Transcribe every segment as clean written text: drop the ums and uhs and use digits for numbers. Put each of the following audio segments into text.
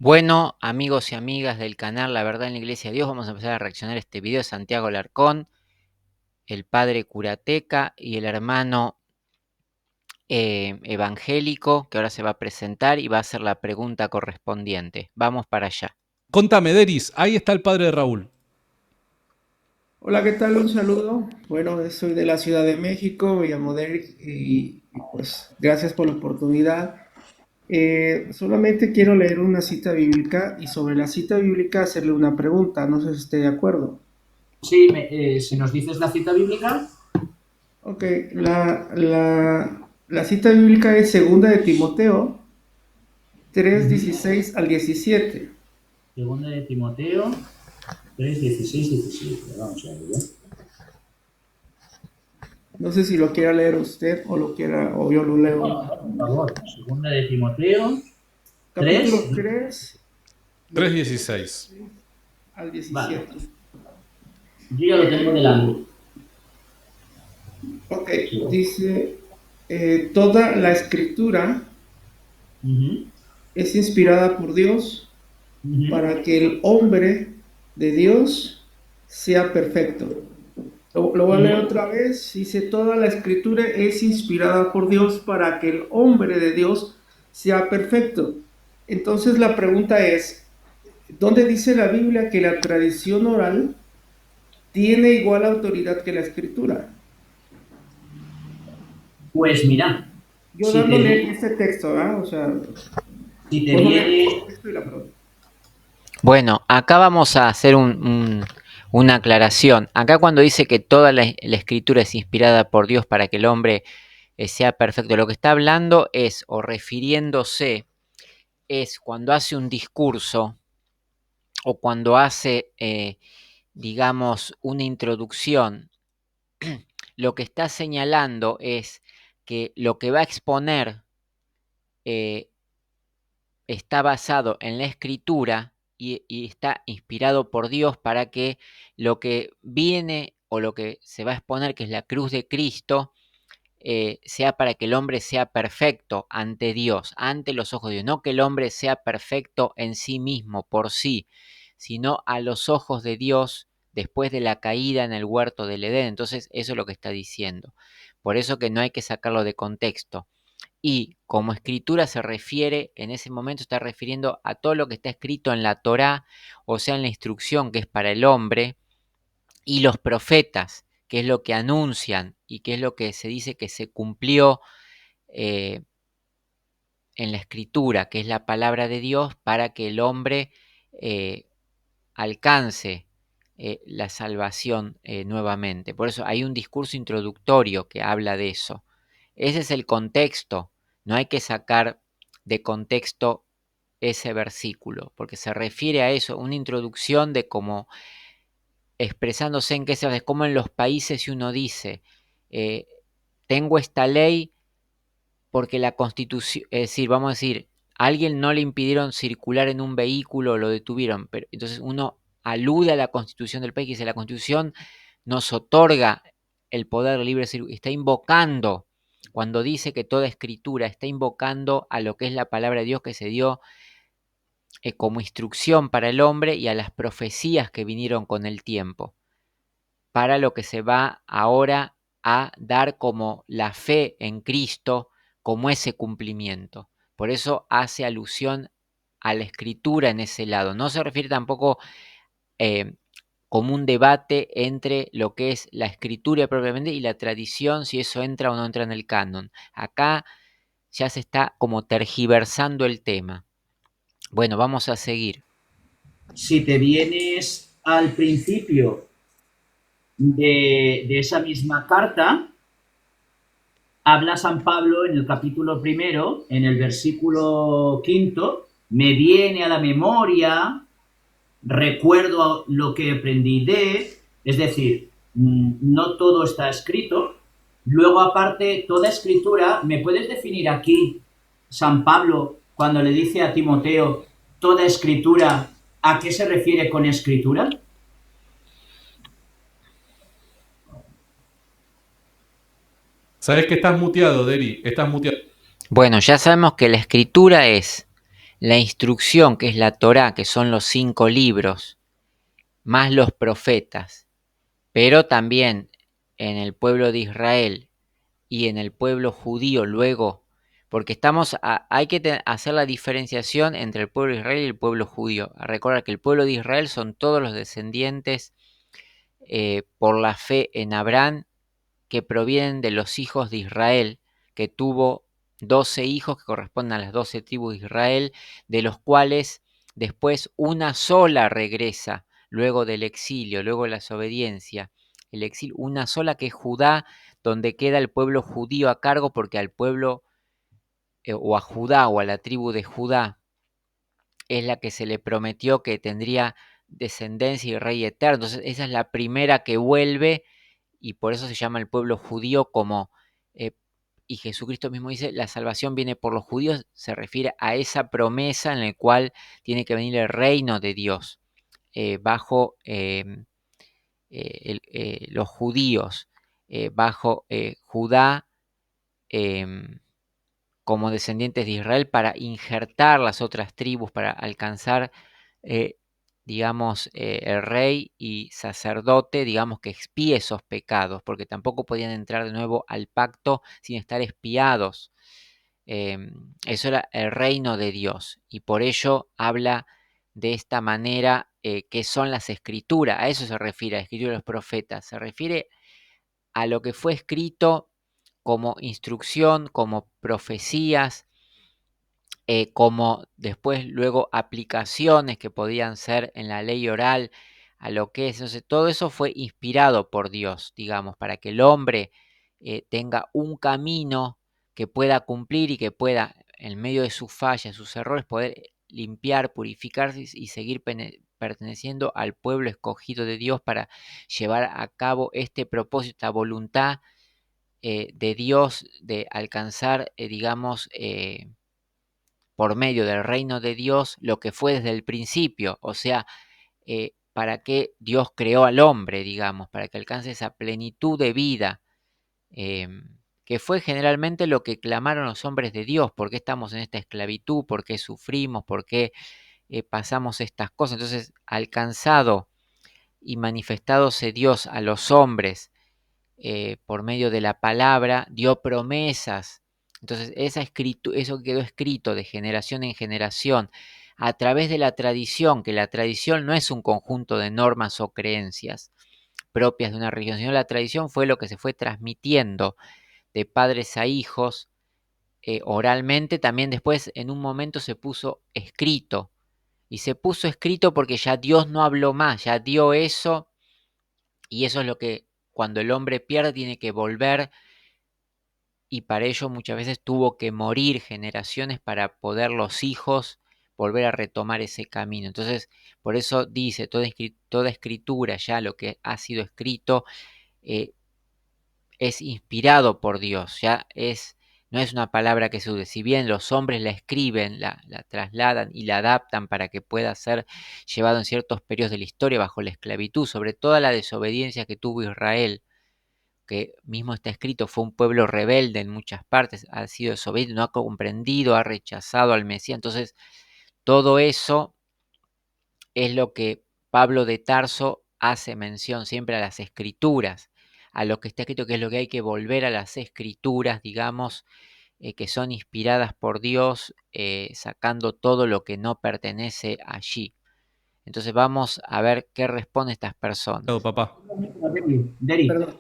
Bueno, amigos y amigas del canal La Verdad en la Iglesia de Dios, vamos a empezar a reaccionar a este video de Santiago Larcón, el padre Curateca y el hermano evangélico, que ahora se va a presentar y va a hacer la pregunta correspondiente. Vamos para allá. Contame, Deris, ahí está el padre de Raúl. Hola, ¿qué tal? Un saludo. Bueno, soy de la Ciudad de México, me llamo Derek y pues gracias por la oportunidad. Solamente quiero leer una cita bíblica y sobre la cita bíblica hacerle una pregunta, no sé si esté de acuerdo. Sí, si nos dices la cita bíblica. Ok, la cita bíblica es segunda de Timoteo 3:16 al 17. Segunda de Timoteo 3, 16, 17. Vamos a ver, ¿eh? No sé si lo quiera leer usted o lo quiera, o yo lo leo. Por favor. Segunda de Timoteo Capítulo 3. 3, 3:16. 16 al Vale. 17. Yo ya lo tengo delante. Ok, Sí. dice, toda la escritura es inspirada por Dios para que el hombre de Dios sea perfecto. Lo voy a leer otra vez. Dice, toda la escritura es inspirada por Dios para que el hombre de Dios sea perfecto. Entonces la pregunta es, ¿dónde dice la Biblia que la tradición oral tiene igual autoridad que la escritura? Pues mira, Yo si te dándole viene, este texto, ¿ah? O sea, si te por eso leer el viene, texto y la pregunta. Bueno, acá vamos a hacer una aclaración. Acá cuando dice que toda la escritura es inspirada por Dios para que el hombre sea perfecto, lo que está hablando es, o refiriéndose, es cuando hace un discurso o cuando hace, digamos, una introducción, lo que está señalando es que lo que va a exponer eh, está basado en la escritura y está inspirado por Dios para que lo que viene o lo que se va a exponer, que es la cruz de Cristo, sea para que el hombre sea perfecto ante Dios, ante los ojos de Dios. No que el hombre sea perfecto en sí mismo, por sí, sino a los ojos de Dios después de la caída en el huerto del Edén. Entonces, eso es lo que está diciendo. Por eso que no hay que sacarlo de contexto. Y como escritura se refiere, en ese momento está refiriendo a todo lo que está escrito en la Torá, o sea, en la instrucción que es para el hombre, y los profetas, que es lo que anuncian y que es lo que se dice que se cumplió eh, en la escritura, que es la palabra de Dios, para que el hombre eh, alcance la salvación nuevamente. Por eso hay un discurso introductorio que habla de eso. Ese es el contexto. No hay que sacar de contexto ese versículo, porque se refiere a eso, una introducción de cómo expresándose en qué se hace, como en los países si uno dice, eh, tengo esta ley porque la constitución, es decir, vamos a decir, a alguien no le impidieron circular en un vehículo, lo detuvieron, pero entonces uno alude a la constitución del país, que dice, la constitución nos otorga el poder libre, está invocando, cuando dice que toda escritura está invocando a lo que es la palabra de Dios que se dio como instrucción para el hombre y a las profecías que vinieron con el tiempo, para lo que se va ahora a dar como la fe en Cristo, como ese cumplimiento. Por eso hace alusión a la escritura en ese lado. No se refiere tampoco eh, como un debate entre lo que es la escritura propiamente y la tradición, si eso entra o no entra en el canon. Acá ya se está como tergiversando el tema. Bueno, vamos a seguir. si te vienes al principio de esa misma carta, habla San Pablo en el capítulo primero, en el versículo quinto, me viene a la memoria, recuerdo lo que aprendí es decir, no todo está escrito. Luego, aparte, toda escritura, ¿me puedes definir aquí, San Pablo, cuando le dice a Timoteo, toda escritura, ¿a qué se refiere con escritura? Sabés que estás muteado, Deri, estás muteado. Bueno, ya sabemos que la escritura es la instrucción que es la Torá, que son los 5 libros, más los profetas, pero también en el pueblo de Israel y en el pueblo judío luego, porque hay que hacer la diferenciación entre el pueblo de Israel y el pueblo judío. Recordar que el pueblo de Israel son todos los descendientes por la fe en Abraham, que provienen de los hijos de Israel, que tuvo 12 hijos que corresponden a las 12 tribus de Israel, de los cuales después una sola regresa luego del exilio, luego de la desobediencia. El exilio, una sola, que es Judá, donde queda el pueblo judío a cargo, porque al pueblo o a Judá o a la tribu de Judá es la que se le prometió que tendría descendencia y rey eterno. Entonces esa es la primera que vuelve, y por eso se llama el pueblo judío y Jesucristo mismo dice, la salvación viene por los judíos, se refiere a esa promesa en la cual tiene que venir el reino de Dios bajo los judíos, bajo Judá como descendientes de Israel, para injertar las otras tribus, para alcanzar el rey y sacerdote, que expíe esos pecados, porque tampoco podían entrar de nuevo al pacto sin estar expiados. Eso era el reino de Dios, y por ello habla de esta manera, que son las escrituras. A eso se refiere, a la escritura de los profetas. Se refiere a lo que fue escrito como instrucción, como profecías, como después luego aplicaciones que podían ser en la ley oral a lo que es. Entonces, todo eso fue inspirado por Dios, para que el hombre tenga un camino que pueda cumplir y que pueda, en medio de sus fallas, sus errores, poder limpiar, purificarse y seguir perteneciendo al pueblo escogido de Dios para llevar a cabo este propósito, esta voluntad de Dios de alcanzar, por medio del reino de Dios, lo que fue desde el principio, o sea, para que Dios creó al hombre, para que alcance esa plenitud de vida, que fue generalmente lo que clamaron los hombres de Dios. ¿Por qué estamos en esta esclavitud? ¿Por qué sufrimos? ¿Por qué pasamos estas cosas? Entonces, alcanzado y manifestadose Dios a los hombres por medio de la palabra, dio promesas. Entonces eso quedó escrito de generación en generación a través de la tradición, que la tradición no es un conjunto de normas o creencias propias de una religión, sino la tradición fue lo que se fue transmitiendo de padres a hijos oralmente. También después en un momento se puso escrito, y se puso escrito porque ya Dios no habló más, ya dio eso, y eso es lo que cuando el hombre pierde tiene que volver, y para ello muchas veces tuvo que morir generaciones para poder los hijos volver a retomar ese camino. Entonces, por eso dice, toda escritura, ya lo que ha sido escrito, es inspirado por Dios, no es una palabra que se use. Si bien los hombres la escriben, la trasladan y la adaptan para que pueda ser llevado en ciertos periodos de la historia bajo la esclavitud, sobre toda la desobediencia que tuvo Israel, que mismo está escrito, fue un pueblo rebelde en muchas partes, ha sido desobediente, no ha comprendido, ha rechazado al Mesías. Entonces, todo eso es lo que Pablo de Tarso hace mención siempre a las escrituras, a lo que está escrito, que es lo que hay que volver a las escrituras, que son inspiradas por Dios, sacando todo lo que no pertenece allí. Entonces vamos a ver qué responden estas personas. Claro, papá. Deri, Perdón.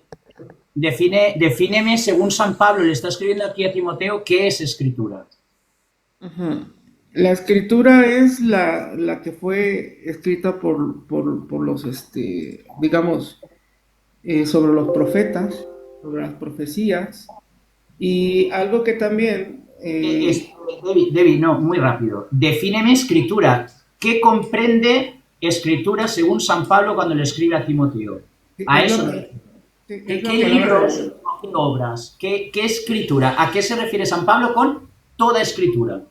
defíneme, según San Pablo le está escribiendo aquí a Timoteo, ¿qué es escritura? Ajá. La escritura es la que fue escrita por los, digamos, sobre los profetas, sobre las profecías, y algo que también, Debbie, no, muy rápido. Defíneme escritura. ¿Qué comprende escritura según San Pablo cuando le escribe a Timoteo? A es eso. la, ¿Qué es la palabra libros, de Dios. qué obras, qué escritura? ¿A qué se refiere San Pablo con toda escritura?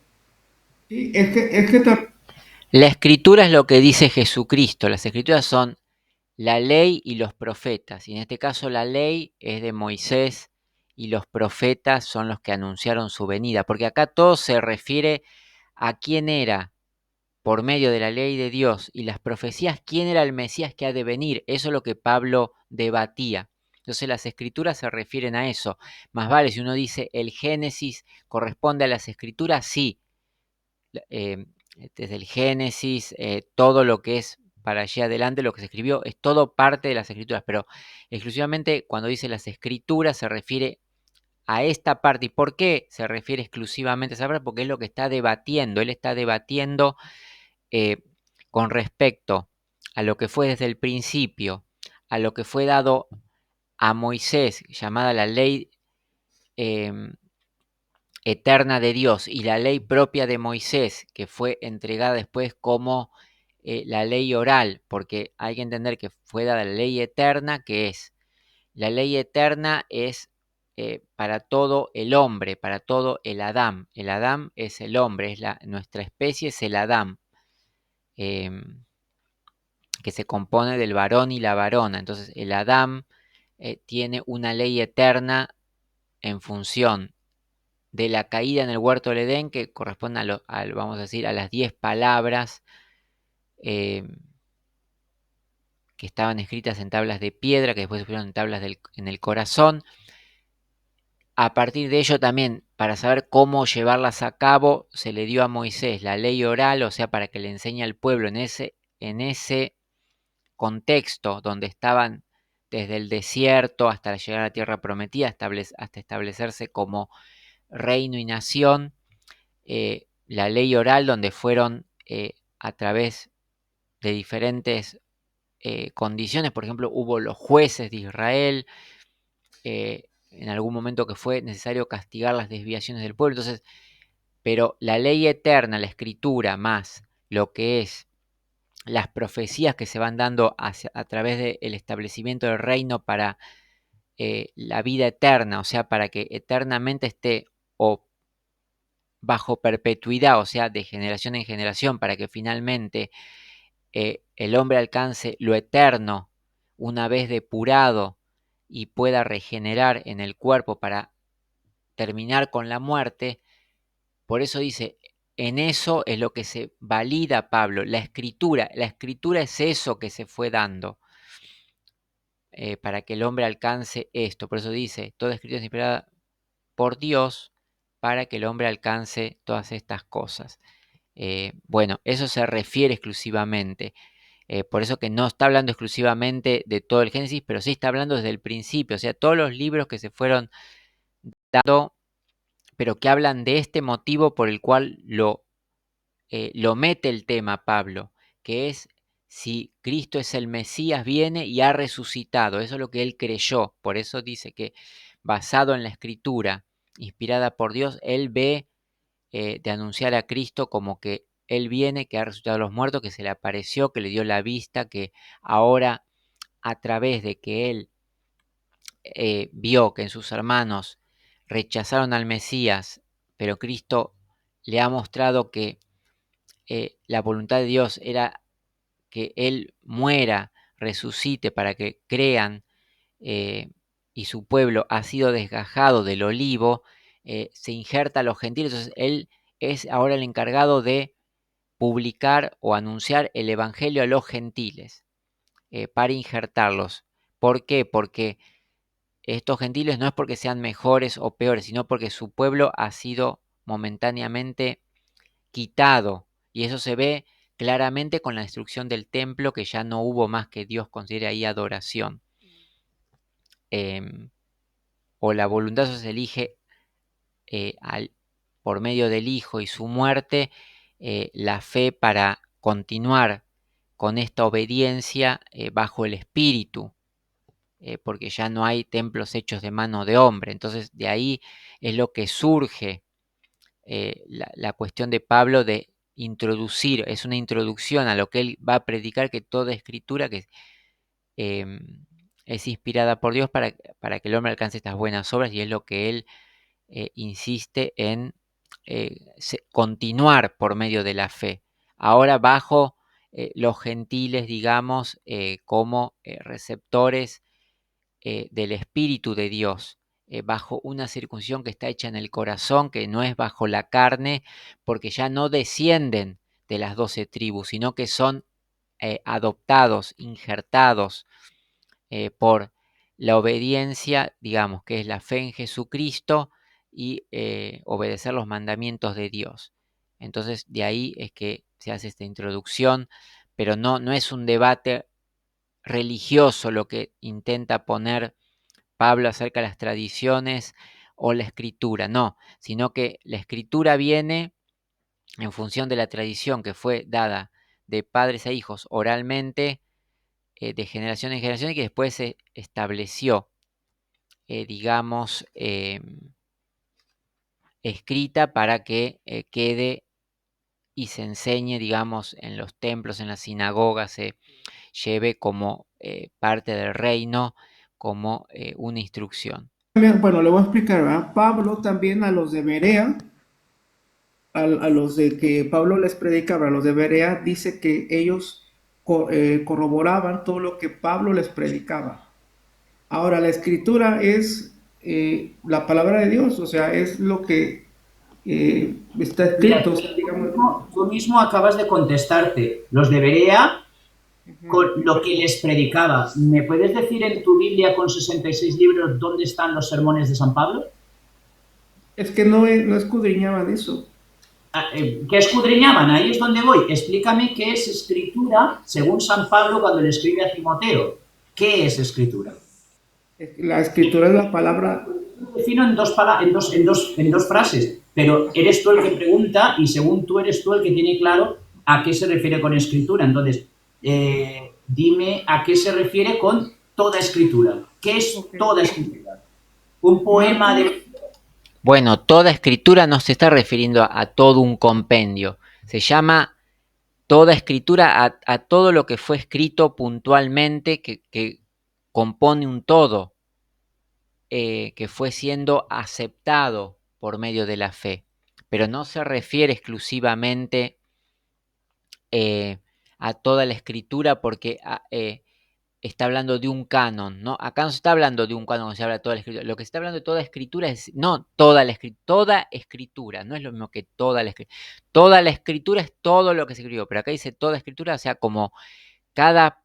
Sí, es que La escritura es lo que dice Jesucristo. Las escrituras son la ley y los profetas, y en este caso la ley es de Moisés y los profetas son los que anunciaron su venida, porque acá todo se refiere a quién era, por medio de la ley de Dios y las profecías, quién era el Mesías que ha de venir. Eso es lo que Pablo debatía. Entonces las escrituras se refieren a eso. Más vale, si uno dice el Génesis corresponde a las escrituras, sí. Desde el Génesis, todo lo que es para allí adelante, lo que se escribió, es todo parte de las escrituras, pero exclusivamente cuando dice las escrituras se refiere a esta parte. ¿Y por qué se refiere exclusivamente a esa parte? Porque es lo que está debatiendo. Él está debatiendo con respecto a lo que fue desde el principio, a lo que fue dado a Moisés, llamada la ley eterna de Dios, y la ley propia de Moisés, que fue entregada después como la ley oral, porque hay que entender que fue dada la ley eterna, que es, la ley eterna es para todo el hombre, para todo el Adán. El Adán es el hombre, nuestra especie es el Adán, que se compone del varón y la varona. Entonces el Adán tiene una ley eterna en función de la caída en el huerto del Edén, que corresponde vamos a decir, a las 10 palabras que estaban escritas en tablas de piedra, que después se pusieron en tablas en el corazón. A partir de ello también, para saber cómo llevarlas a cabo, se le dio a Moisés la ley oral, o sea, para que le enseñe al pueblo en ese contexto donde estaban desde el desierto hasta llegar a la tierra prometida, hasta establecerse como reino y nación, la ley oral, donde fueron a través de diferentes condiciones. Por ejemplo, hubo los jueces de Israel, en algún momento que fue necesario castigar las desviaciones del pueblo. Entonces, pero la ley eterna, la escritura, más lo que es las profecías que se van dando a través del establecimiento del reino para la vida eterna, o sea, para que eternamente esté o bajo perpetuidad, o sea, de generación en generación, para que finalmente el hombre alcance lo eterno una vez depurado y pueda regenerar en el cuerpo para terminar con la muerte. Por eso dice, en eso es lo que se valida Pablo, la escritura es eso que se fue dando para que el hombre alcance esto. Por eso dice, toda escritura es inspirada por Dios para que el hombre alcance todas estas cosas. Bueno, eso se refiere exclusivamente. Por eso que no está hablando exclusivamente de todo el Génesis, pero sí está hablando desde el principio. O sea, todos los libros que se fueron dando, pero que hablan de este motivo por el cual lo mete el tema Pablo, que es si Cristo es el Mesías, viene y ha resucitado. Eso es lo que él creyó. Por eso dice que basado en la escritura, inspirada por Dios, él ve de anunciar a Cristo como que él viene, que ha resucitado a los muertos, que se le apareció, que le dio la vista, que ahora a través de que él vio que en sus hermanos rechazaron al Mesías, pero Cristo le ha mostrado que la voluntad de Dios era que él muera, resucite para que crean, y su pueblo ha sido desgajado del olivo, se injerta a los gentiles. Entonces él es ahora el encargado de publicar o anunciar el evangelio a los gentiles, para injertarlos. ¿Por qué? Porque estos gentiles no es porque sean mejores o peores, sino porque su pueblo ha sido momentáneamente quitado, y eso se ve claramente con la destrucción del templo, que ya no hubo más que Dios considere ahí adoración. O la voluntad se elige por medio del Hijo y su muerte, la fe para continuar con esta obediencia bajo el Espíritu, porque ya no hay templos hechos de mano de hombre. Entonces de ahí es lo que surge la cuestión de Pablo de introducir, es una introducción a lo que él va a predicar, que toda escritura que es inspirada por Dios para que el hombre alcance estas buenas obras, y es lo que él insiste en continuar por medio de la fe. Ahora bajo los gentiles, digamos, como receptores del Espíritu de Dios, bajo una circuncisión que está hecha en el corazón, que no es bajo la carne, porque ya no descienden de las 12 tribus, sino que son adoptados, injertados por la obediencia, digamos, que es la fe en Jesucristo y obedecer los mandamientos de Dios. Entonces, de ahí es que se hace esta introducción, pero no es un debate religioso lo que intenta poner Pablo acerca de las tradiciones o la escritura, no, sino que la escritura viene en función de la tradición que fue dada de padres a hijos oralmente, de generación en generación, y que después se estableció, digamos, escrita para que quede y se enseñe, digamos, en los templos, en las sinagogas, se lleve como parte del reino, como una instrucción. Bueno, le voy a explicar, ¿verdad? Pablo también a los de Berea, a los de que Pablo les predicaba, a los de Berea, dice que ellos corroboraban todo lo que Pablo les predicaba. Ahora, la escritura es la palabra de Dios, o sea, es lo que está Mira, escrito, o sea, digamos. tú mismo acabas de contestarte. Los de Berea con lo que les predicaba. ¿Me puedes decir en tu Biblia con 66 libros dónde están los sermones de San Pablo? Es que no escudriñaban eso. ¿Qué escudriñaban? Ahí es donde voy. Explícame qué es escritura según San Pablo cuando le escribe a Timoteo. ¿Qué es escritura? La escritura es la palabra. Lo defino en dos frases, pero eres tú el que pregunta y según tú eres tú el que tiene claro a qué se refiere con escritura. Entonces, dime a qué se refiere con toda escritura. ¿Qué es toda escritura? Un poema de... Bueno, toda escritura no se está refiriendo a todo un compendio. Se llama toda escritura a todo lo que fue escrito puntualmente, que compone un todo, que fue siendo aceptado por medio de la fe. Pero no se refiere exclusivamente a toda la escritura porque está hablando de un canon, ¿no? Acá no se está hablando de un canon cuando se habla de toda la escritura. Lo que se está hablando de toda escritura es, no toda la escritura, toda escritura, no es lo mismo que toda la escritura. Toda la escritura es todo lo que se escribió, pero acá dice toda escritura, o sea, como cada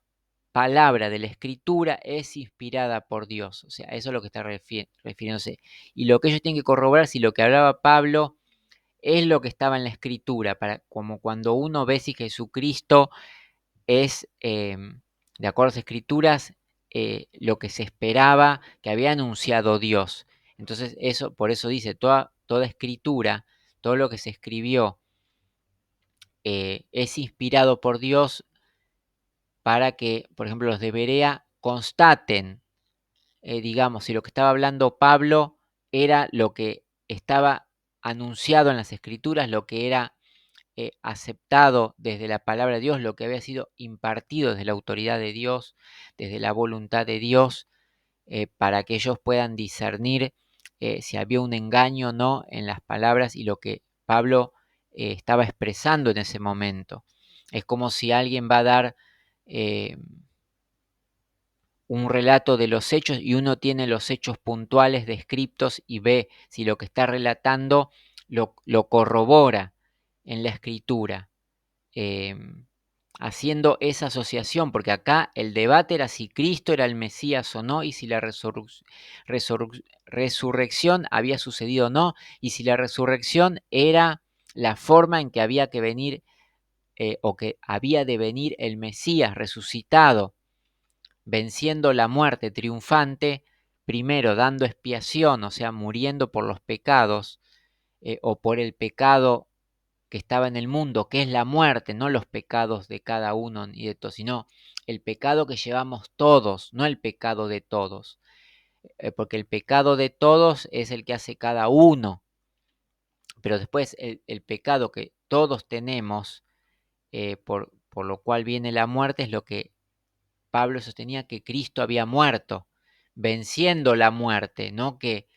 palabra de la escritura es inspirada por Dios, o sea, eso es lo que está refiriéndose. Y lo que ellos tienen que corroborar, si lo que hablaba Pablo es lo que estaba en la escritura, como cuando uno ve si Jesucristo es, de acuerdo a las escrituras, lo que se esperaba que había anunciado Dios. Entonces, por eso dice, toda escritura, todo lo que se escribió es inspirado por Dios para que, por ejemplo, los de Berea constaten, digamos, si lo que estaba hablando Pablo era lo que estaba anunciado en las escrituras, lo que era aceptado desde la palabra de Dios, lo que había sido impartido desde la autoridad de Dios, desde la voluntad de Dios, para que ellos puedan discernir si había un engaño o no en las palabras y lo que Pablo estaba expresando en ese momento. Es como si alguien va a dar un relato de los hechos y uno tiene los hechos puntuales descriptos y ve si lo que está relatando lo corrobora en la escritura. Haciendo esa asociación, porque acá el debate era si Cristo era el Mesías o no, y si la resurrección había sucedido o no, y si la resurrección era la forma en que había que venir o que había de venir el Mesías resucitado, venciendo la muerte triunfante, primero dando expiación, o sea, muriendo por los pecados o por el pecado que estaba en el mundo, que es la muerte, no los pecados de cada uno ni de todos, sino el pecado que llevamos todos, no el pecado de todos, porque el pecado de todos es el que hace cada uno, pero después el pecado que todos tenemos, por lo cual viene la muerte, es lo que Pablo sostenía que Cristo había muerto, venciendo la muerte, no que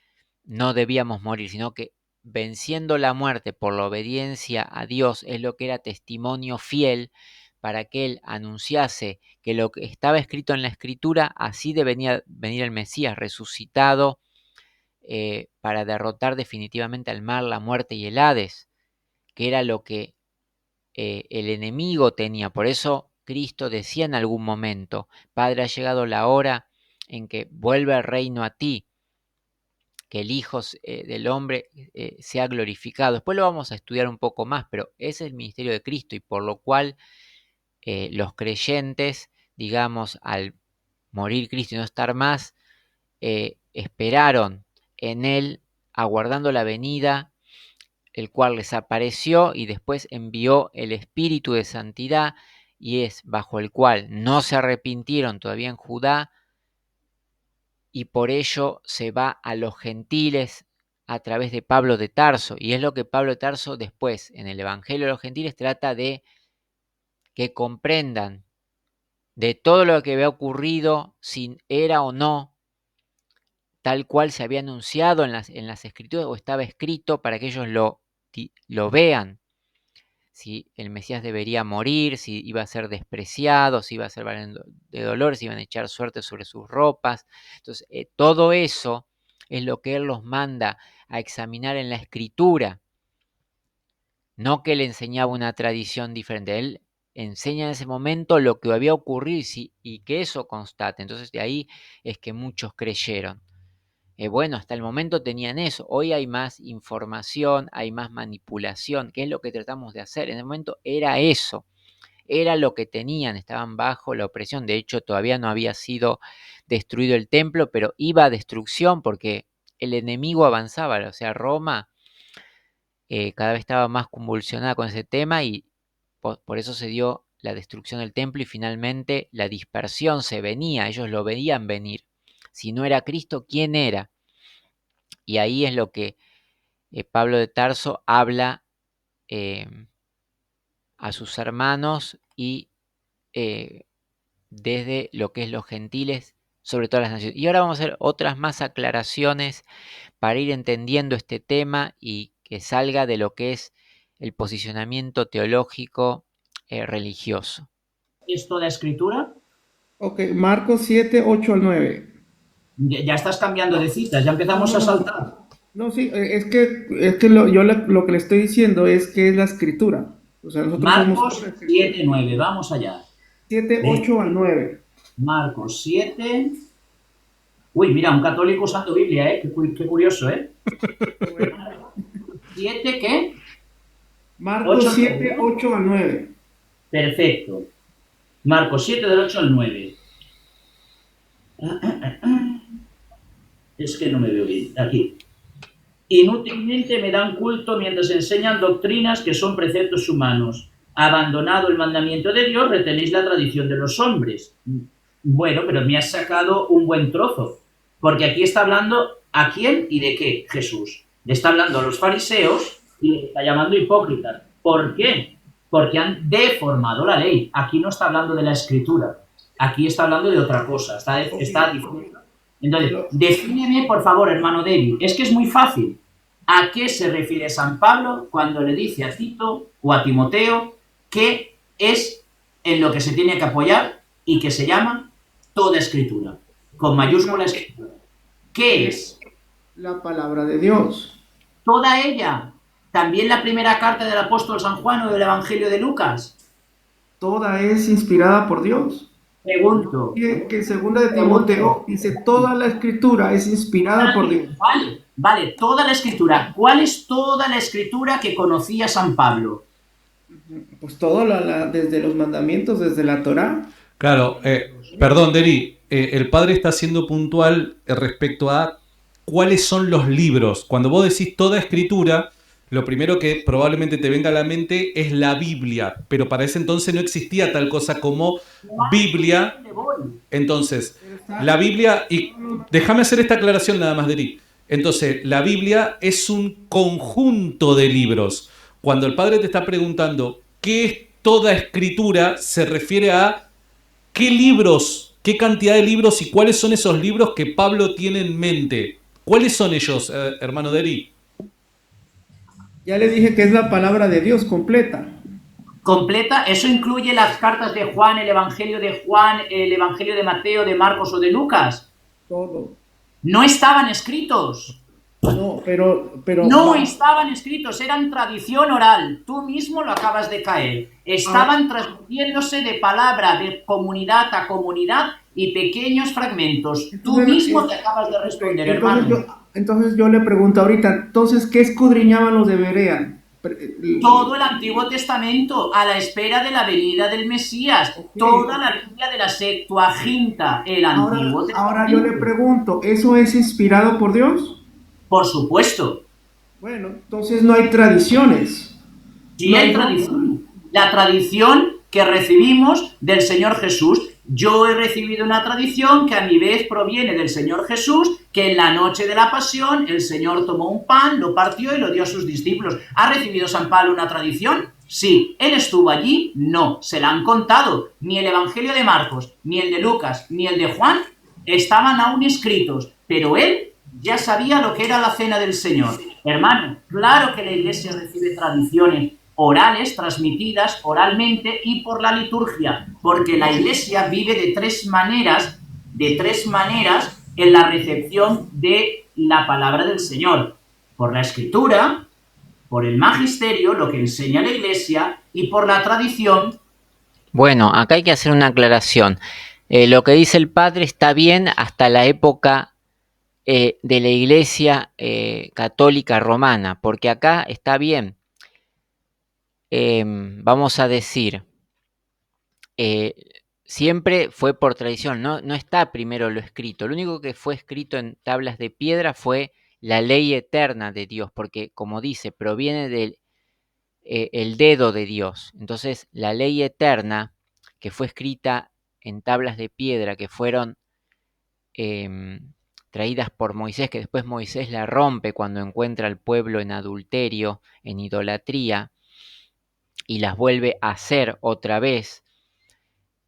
no debíamos morir, sino que venciendo la muerte por la obediencia a Dios es lo que era testimonio fiel para que él anunciase que lo que estaba escrito en la escritura, así debía venir el Mesías resucitado, para derrotar definitivamente al mal, la muerte y el Hades, que era lo que el enemigo tenía. Por eso Cristo decía en algún momento: Padre, ha llegado la hora en que vuelve el reino a ti, que el Hijo del Hombre sea glorificado. Después lo vamos a estudiar un poco más, pero ese es el ministerio de Cristo, y por lo cual los creyentes, digamos, al morir Cristo y no estar más, esperaron en Él, aguardando la venida, el cual les apareció y después envió el Espíritu de Santidad, y es bajo el cual no se arrepintieron todavía en Judá, y por ello se va a los gentiles a través de Pablo de Tarso. Y es lo que Pablo de Tarso después, en el Evangelio de los Gentiles, trata de que comprendan de todo lo que había ocurrido, si era o no tal cual se había anunciado en las Escrituras o estaba escrito, para que ellos lo vean. Si el Mesías debería morir, si iba a ser despreciado, si iba a ser valiendo de dolor, si iban a echar suerte sobre sus ropas. Entonces, todo eso es lo que él los manda a examinar en la Escritura. No que él enseñaba una tradición diferente. Él enseña en ese momento lo que había ocurrido y que eso constate. Entonces, de ahí es que muchos creyeron. Bueno, hasta el momento tenían eso. Hoy hay más información, hay más manipulación, que es lo que tratamos de hacer. En el momento era eso, era lo que tenían, estaban bajo la opresión. De hecho, todavía no había sido destruido el templo, pero iba a destrucción porque el enemigo avanzaba. O sea, Roma cada vez estaba más convulsionada con ese tema, y por eso se dio la destrucción del templo, y finalmente la dispersión se venía. Ellos lo veían venir. Si no era Cristo, ¿quién era? Y ahí es lo que Pablo de Tarso habla a sus hermanos, y desde lo que es los gentiles, sobre todas las naciones. Y ahora vamos a hacer otras más aclaraciones para ir entendiendo este tema y que salga de lo que es el posicionamiento teológico religioso. ¿Es toda escritura? Ok, Marcos 7, 8 al 9. Ya estás cambiando de citas, ya empezamos a saltar. No, sí, lo que le estoy diciendo es que es la escritura. O sea, nosotros Marcos somos 7, 9, vamos allá. 7, 8 al 9. Marcos 7. Uy, mira, un católico usando Biblia, ¿eh? Qué curioso, ¿eh? 7, ¿qué? Marcos 8, 7, 8 al 9. Perfecto. Marcos 7 del 8 al 9. Es que no me veo bien. Aquí. Inútilmente me dan culto mientras enseñan doctrinas que son preceptos humanos. Abandonado el mandamiento de Dios, retenéis la tradición de los hombres. Bueno, pero me has sacado un buen trozo. Porque aquí está hablando a quién y de qué, Jesús. Le está hablando a los fariseos y le está llamando hipócritas. ¿Por qué? Porque han deformado la ley. Aquí no está hablando de la escritura. Aquí está hablando de otra cosa. Está diciendo. Entonces, defíneme, por favor, hermano David. Es que es muy fácil. ¿A qué se refiere San Pablo cuando le dice a Tito o a Timoteo que es en lo que se tiene que apoyar y que se llama toda escritura? Con mayúscula escritura. ¿Qué es? La palabra de Dios. Toda ella. ¿También la primera carta del apóstol San Juan o del Evangelio de Lucas? Toda es inspirada por Dios. Pregunto. Que segunda de Timoteo dice: toda la escritura es inspirada por Dios. Vale, toda la escritura. ¿Cuál es toda la escritura que conocía San Pablo? Pues todo, desde los mandamientos, desde la Torá. Claro, perdón, Deri, el padre está siendo puntual respecto a cuáles son los libros. Cuando vos decís toda escritura, lo primero que probablemente te venga a la mente es la Biblia, pero para ese entonces no existía tal cosa como Biblia. Entonces, la Biblia, y déjame hacer esta aclaración nada más, Deri. Entonces, la Biblia es un conjunto de libros. Cuando el padre te está preguntando qué es toda escritura, se refiere a qué libros, qué cantidad de libros y cuáles son esos libros que Pablo tiene en mente. ¿Cuáles son ellos, hermano Deri? Ya le dije que es la palabra de Dios completa. ¿Completa? ¿Eso incluye las cartas de Juan, el Evangelio de Juan, el Evangelio de Mateo, de Marcos o de Lucas? Todo. ¿No estaban escritos? No, pero No estaban escritos, eran tradición oral. Tú mismo lo acabas de caer. Estaban transmitiéndose de palabra, de comunidad a comunidad y pequeños fragmentos. Tú entonces, mismo te acabas de ok, responder, hermano. entonces yo le pregunto ahorita, entonces, ¿qué escudriñaban los de Berea? Todo el Antiguo Testamento a la espera de la venida del Mesías. Ok, Toda ok. la Biblia de la Septuaginta, el Antiguo Ahora yo le Testamento. pregunto, ¿eso es inspirado por Dios? Por supuesto. Bueno, entonces no hay tradiciones, Sí no hay hay dogma. tradición. La tradición que recibimos del Señor Jesús. Yo he recibido una tradición que a mi vez proviene del Señor Jesús, que en la noche de la pasión el Señor tomó un pan, lo partió y lo dio a sus discípulos. ¿Ha recibido San Pablo una tradición? Sí. ¿Él estuvo allí? No. Se la han contado. Ni el Evangelio de Marcos, ni el de Lucas, ni el de Juan estaban aún escritos, pero él ya sabía lo que era la cena del Señor. Hermano, claro que la Iglesia recibe tradiciones orales, transmitidas oralmente y por la liturgia, porque la Iglesia vive de tres maneras en la recepción de la palabra del Señor. Por la escritura, por el magisterio, lo que enseña la Iglesia, y por la tradición. Bueno, acá hay que hacer una aclaración. Lo que dice el padre está bien hasta la época de la Iglesia Católica Romana, porque acá está bien. Vamos a decir, eh, siempre fue por tradición, no está primero lo escrito. Lo único que fue escrito en tablas de piedra fue la ley eterna de Dios, porque como dice, proviene del el dedo de Dios. Entonces, la ley eterna que fue escrita en tablas de piedra que fueron traídas por Moisés, que después Moisés la rompe cuando encuentra al pueblo en adulterio, en idolatría, y las vuelve a hacer otra vez.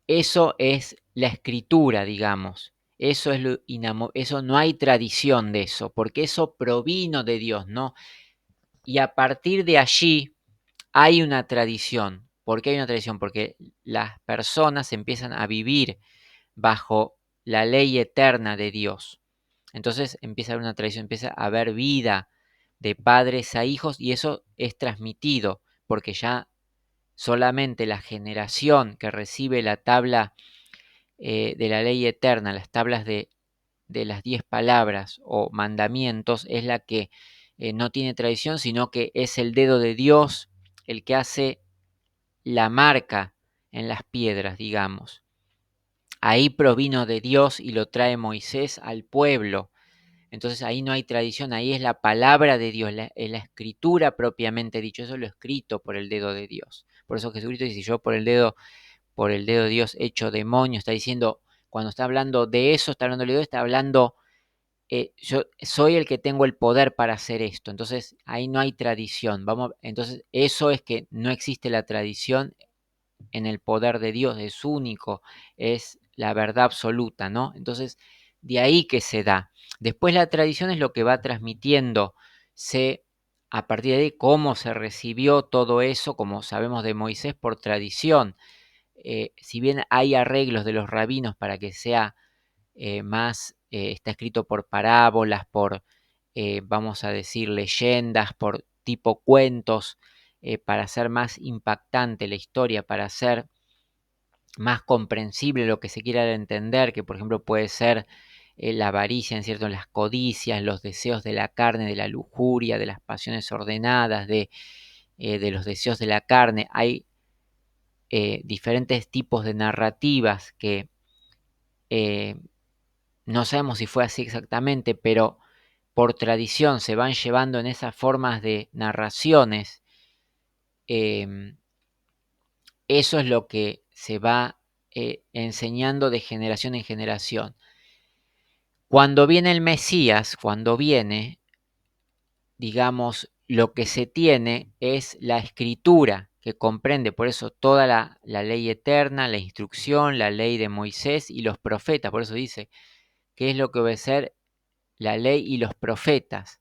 Eso es la escritura, digamos. Eso es eso no hay tradición de eso, porque eso provino de Dios, ¿no? Y a partir de allí hay una tradición. ¿Por qué hay una tradición? Porque las personas empiezan a vivir bajo la ley eterna de Dios. Entonces empieza a haber una tradición, empieza a haber vida de padres a hijos y eso es transmitido porque ya solamente la generación que recibe la tabla de la ley eterna, las tablas de las 10 palabras o mandamientos, es la que no tiene tradición, sino que es el dedo de Dios el que hace la marca en las piedras, digamos. Ahí provino de Dios y lo trae Moisés al pueblo. Entonces ahí no hay tradición, ahí es la palabra de Dios, la escritura propiamente dicho, eso es lo escrito por el dedo de Dios. Por eso Jesucristo dice, yo por el dedo de Dios hecho demonio, está diciendo, cuando está hablando de eso, está hablando de Dios, está hablando, yo soy el que tengo el poder para hacer esto. Entonces ahí no hay tradición. Entonces eso es que no existe la tradición en el poder de Dios, es único, es la verdad absoluta, ¿no? Entonces, de ahí que se da. Después la tradición es lo que va transmitiéndose a partir de ahí cómo se recibió todo eso, como sabemos de Moisés, por tradición. Si bien hay arreglos de los rabinos para que sea más, está escrito por parábolas, por, vamos a decir, leyendas, por tipo cuentos, para hacer más impactante la historia, para hacer más comprensible lo que se quiera entender, que por ejemplo puede ser la avaricia, en cierto, las codicias, los deseos de la carne, de la lujuria, de las pasiones ordenadas, de los deseos de la carne. Hay diferentes tipos de narrativas que eh, no sabemos si fue así exactamente, pero por tradición se van llevando en esas formas de narraciones. eh, Eso es lo que se va enseñando de generación en generación. Cuando viene el Mesías, cuando viene, digamos, lo que se tiene es la escritura, que comprende por eso toda la ley eterna, la instrucción, la ley de Moisés y los profetas. Por eso dice, ¿qué es lo que obedecer? La ley y los profetas.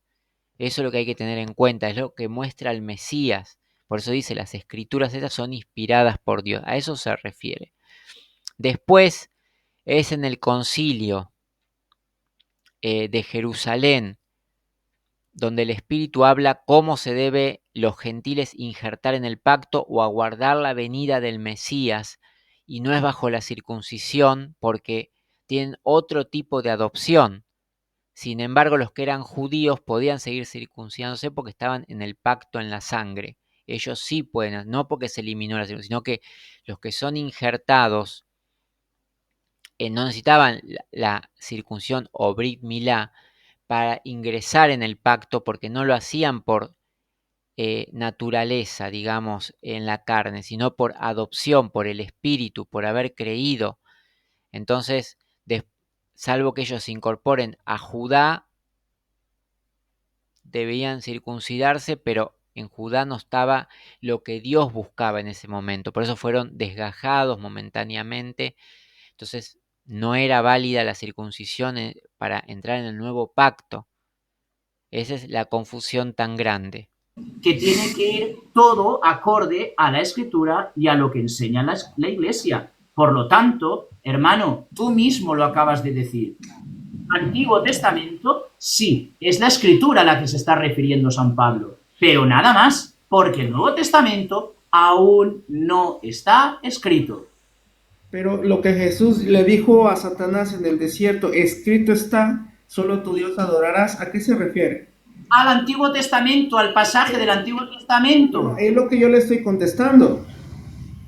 Eso es lo que hay que tener en cuenta, es lo que muestra el Mesías. Por eso dice, las escrituras estas son inspiradas por Dios. A eso se refiere. Después es en el concilio de Jerusalén, donde el Espíritu habla cómo se debe los gentiles injertar en el pacto o aguardar la venida del Mesías, y no es bajo la circuncisión porque tienen otro tipo de adopción. Sin embargo, los que eran judíos podían seguir circuncidándose porque estaban en el pacto en la sangre. Ellos sí pueden, no porque se eliminó la circuncisión, sino que los que son injertados no necesitaban la circuncisión o Brit Milá para ingresar en el pacto, porque no lo hacían por naturaleza, digamos, en la carne, sino por adopción, por el espíritu, por haber creído. Entonces, salvo que ellos se incorporen a Judá, debían circuncidarse, pero en Judá no estaba lo que Dios buscaba en ese momento. Por eso fueron desgajados momentáneamente. Entonces, no era válida la circuncisión para entrar en el nuevo pacto. Esa es la confusión tan grande. Que tiene que ir todo acorde a la Escritura y a lo que enseña la Iglesia. Por lo tanto, hermano, tú mismo lo acabas de decir. Antiguo Testamento, sí, es la Escritura a la que se está refiriendo San Pablo, pero nada más, porque el Nuevo Testamento aún no está escrito. Pero lo que Jesús le dijo a Satanás en el desierto, escrito está, solo tu Dios adorarás, ¿a qué se refiere? Al Antiguo Testamento, al pasaje del Antiguo Testamento. Es lo que yo le estoy contestando.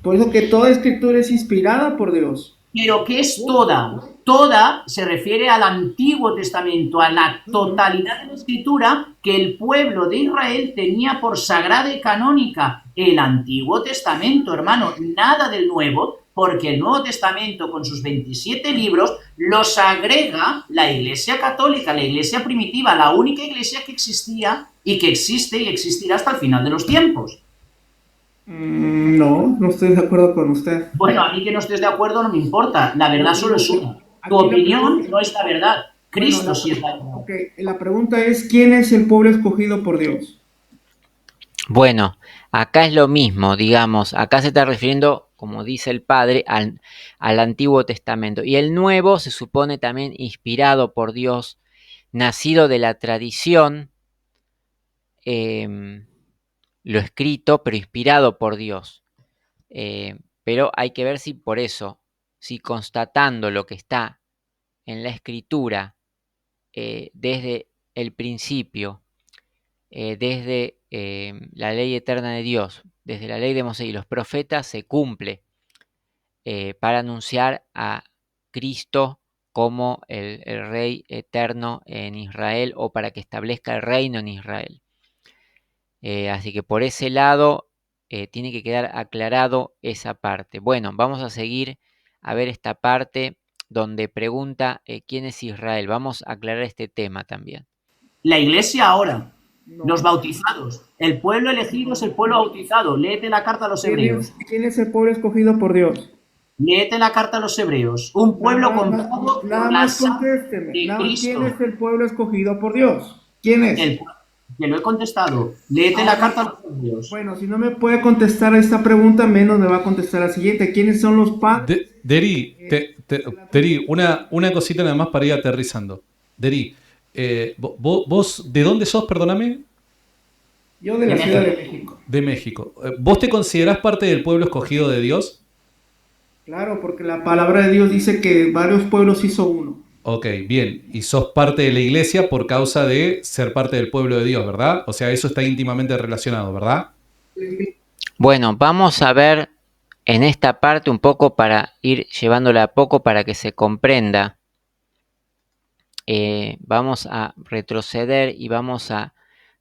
Por eso que toda escritura es inspirada por Dios. Pero ¿qué es toda? Toda se refiere al Antiguo Testamento, a la totalidad de la Escritura que el pueblo de Israel tenía por sagrada y canónica. El Antiguo Testamento, hermano, nada del Nuevo, porque el Nuevo Testamento con sus 27 libros los agrega la Iglesia Católica, la Iglesia primitiva, la única iglesia que existía y que existe y existirá hasta el final de los tiempos. No, no estoy de acuerdo con usted. Bueno, a mí que no estés de acuerdo no me importa, la verdad solo es una. Tu opinión no es la verdad, Cristo sí es la verdad. Ok, la pregunta es, ¿quién es el pueblo escogido por Dios? Bueno, acá es lo mismo, digamos, acá se está refiriendo, como dice el Padre, al Antiguo Testamento. Y el Nuevo se supone también inspirado por Dios, nacido de la tradición, lo escrito, pero inspirado por Dios. Pero hay que ver si por eso, si constatando lo que está en la Escritura desde el principio, desde la ley eterna de Dios, desde la ley de Moisés y los profetas, se cumple para anunciar a Cristo como el Rey eterno en Israel, o para que establezca el reino en Israel. Así que por ese lado tiene que quedar aclarado esa parte. Bueno, vamos a seguir a ver esta parte donde pregunta quién es Israel. Vamos a aclarar este tema también. La iglesia ahora, No. los bautizados, el pueblo elegido es el pueblo bautizado. Léete la carta a los hebreos. ¿Quién es el pueblo escogido por Dios? Léete la carta a los hebreos. Un pueblo comprado por la sangre de ¿Quién Cristo. es el pueblo escogido por Dios? ¿Quién es? Que lo he contestado. Léete la carta a los hebreos. Bueno, si no me puede contestar a esta pregunta, menos me va a contestar a la siguiente. ¿Quiénes son los padres? Deri, una cosita nada más para ir aterrizando. Deri, vos, ¿de dónde sos, perdóname? Yo de la Ciudad de México. De México. ¿Vos te considerás parte del pueblo escogido de Dios? Claro, porque la palabra de Dios dice que varios pueblos hizo uno. Ok, bien. Y sos parte de la iglesia por causa de ser parte del pueblo de Dios, ¿verdad? O sea, eso está íntimamente relacionado, ¿verdad? Bueno, vamos a ver en esta parte un poco para ir llevándola a poco para que se comprenda. Vamos a retroceder y vamos a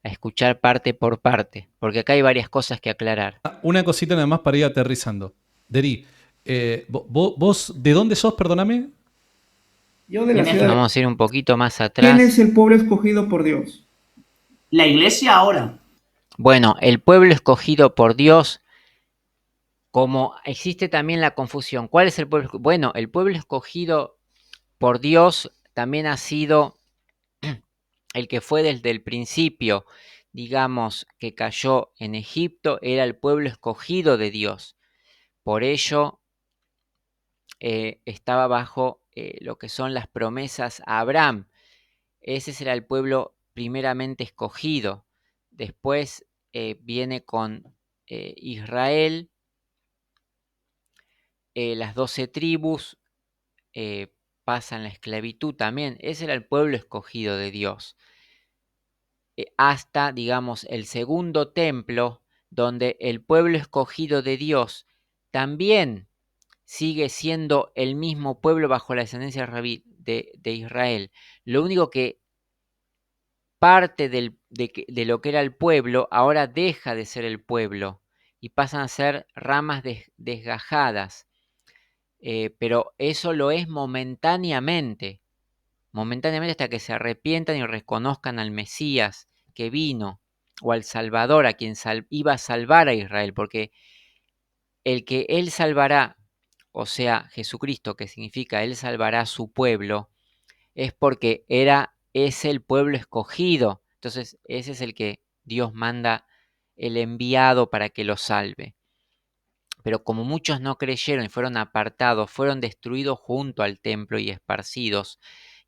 escuchar parte por parte, porque acá hay varias cosas que aclarar. Una cosita nada más para ir aterrizando. Deri, vos, ¿de dónde sos, perdóname? Yo de la Ciudad de México. Vamos a ir un poquito más atrás. ¿Quién es el pueblo escogido por Dios? La iglesia ahora. Bueno, el pueblo escogido por Dios, como existe también la confusión. ¿Cuál es el pueblo? Bueno, el pueblo escogido por Dios también ha sido el que fue desde el principio, digamos, que cayó en Egipto, era el pueblo escogido de Dios. Por ello, estaba bajo lo que son las promesas a Abraham. Ese será el pueblo primeramente escogido. Después viene con Israel, las 12 tribus pasan la esclavitud también. Ese era el pueblo escogido de Dios. Hasta, digamos, el segundo templo, donde el pueblo escogido de Dios también sigue siendo el mismo pueblo bajo la descendencia de Israel. Lo único que parte de lo que era el pueblo ahora deja de ser el pueblo y pasan a ser ramas desgajadas. Pero eso lo es momentáneamente hasta que se arrepientan y reconozcan al Mesías que vino, o al Salvador, a quien iba a salvar a Israel, porque el que Él salvará, o sea, Jesucristo, que significa Él salvará a su pueblo, es porque es el pueblo escogido. Entonces, ese es el que Dios manda, el enviado para que lo salve. Pero como muchos no creyeron y fueron apartados, fueron destruidos junto al templo y esparcidos,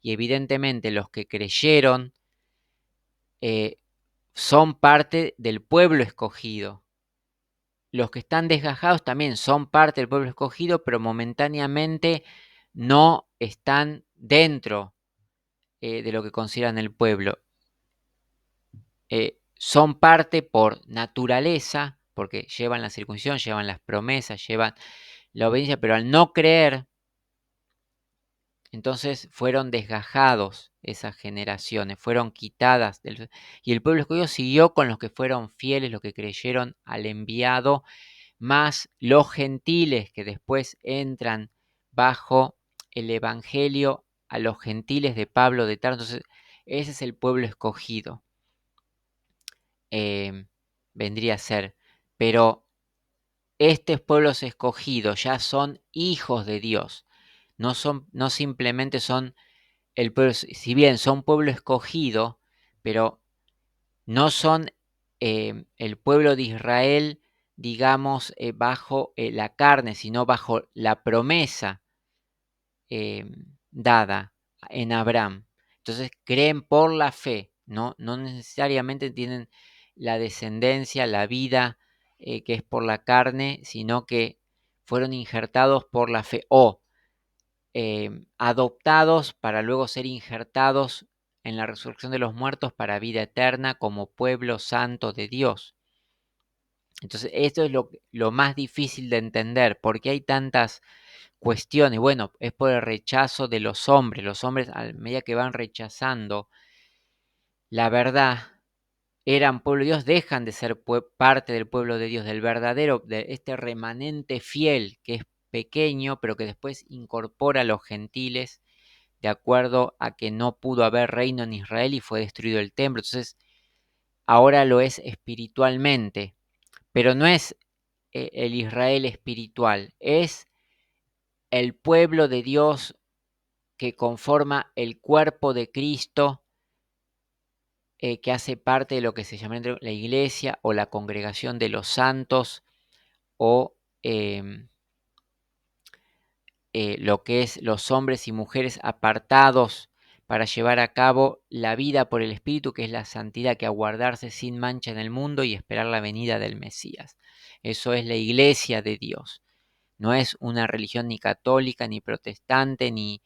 y evidentemente los que creyeron son parte del pueblo escogido. Los que están desgajados también son parte del pueblo escogido, pero momentáneamente no están dentro de lo que consideran el pueblo. Son parte por naturaleza, porque llevan la circuncisión, llevan las promesas, llevan la obediencia, pero al no creer, entonces fueron desgajados esas generaciones, fueron quitadas. Y el pueblo escogido siguió con los que fueron fieles, los que creyeron al enviado, más los gentiles que después entran bajo el evangelio a los gentiles de Pablo de Tarso. Entonces, ese es el pueblo escogido. Vendría a ser. Pero estos pueblos escogidos ya son hijos de Dios. No simplemente son el pueblo, si bien son pueblo escogido, pero no son el pueblo de Israel, digamos, bajo la carne, sino bajo la promesa dada en Abraham. Entonces creen por la fe, no necesariamente tienen la descendencia, la vida que es por la carne, sino que fueron injertados por la fe o adoptados para luego ser injertados en la resurrección de los muertos para vida eterna como pueblo santo de Dios. Entonces esto es lo más difícil de entender, porque hay tantas cuestiones. Bueno, es por el rechazo de los hombres. Los hombres, a medida que van rechazando la verdad, eran pueblo de Dios, dejan de ser parte del pueblo de Dios, del verdadero, de este remanente fiel que es pequeño, pero que después incorpora a los gentiles, de acuerdo a que no pudo haber reino en Israel y fue destruido el templo. Entonces, ahora lo es espiritualmente, pero no es el Israel espiritual, es el pueblo de Dios que conforma el cuerpo de Cristo, que hace parte de lo que se llama la iglesia o la congregación de los santos, o lo que es los hombres y mujeres apartados para llevar a cabo la vida por el Espíritu, que es la santidad, que aguardarse sin mancha en el mundo y esperar la venida del Mesías. Eso es la iglesia de Dios. No es una religión ni católica, ni protestante, ni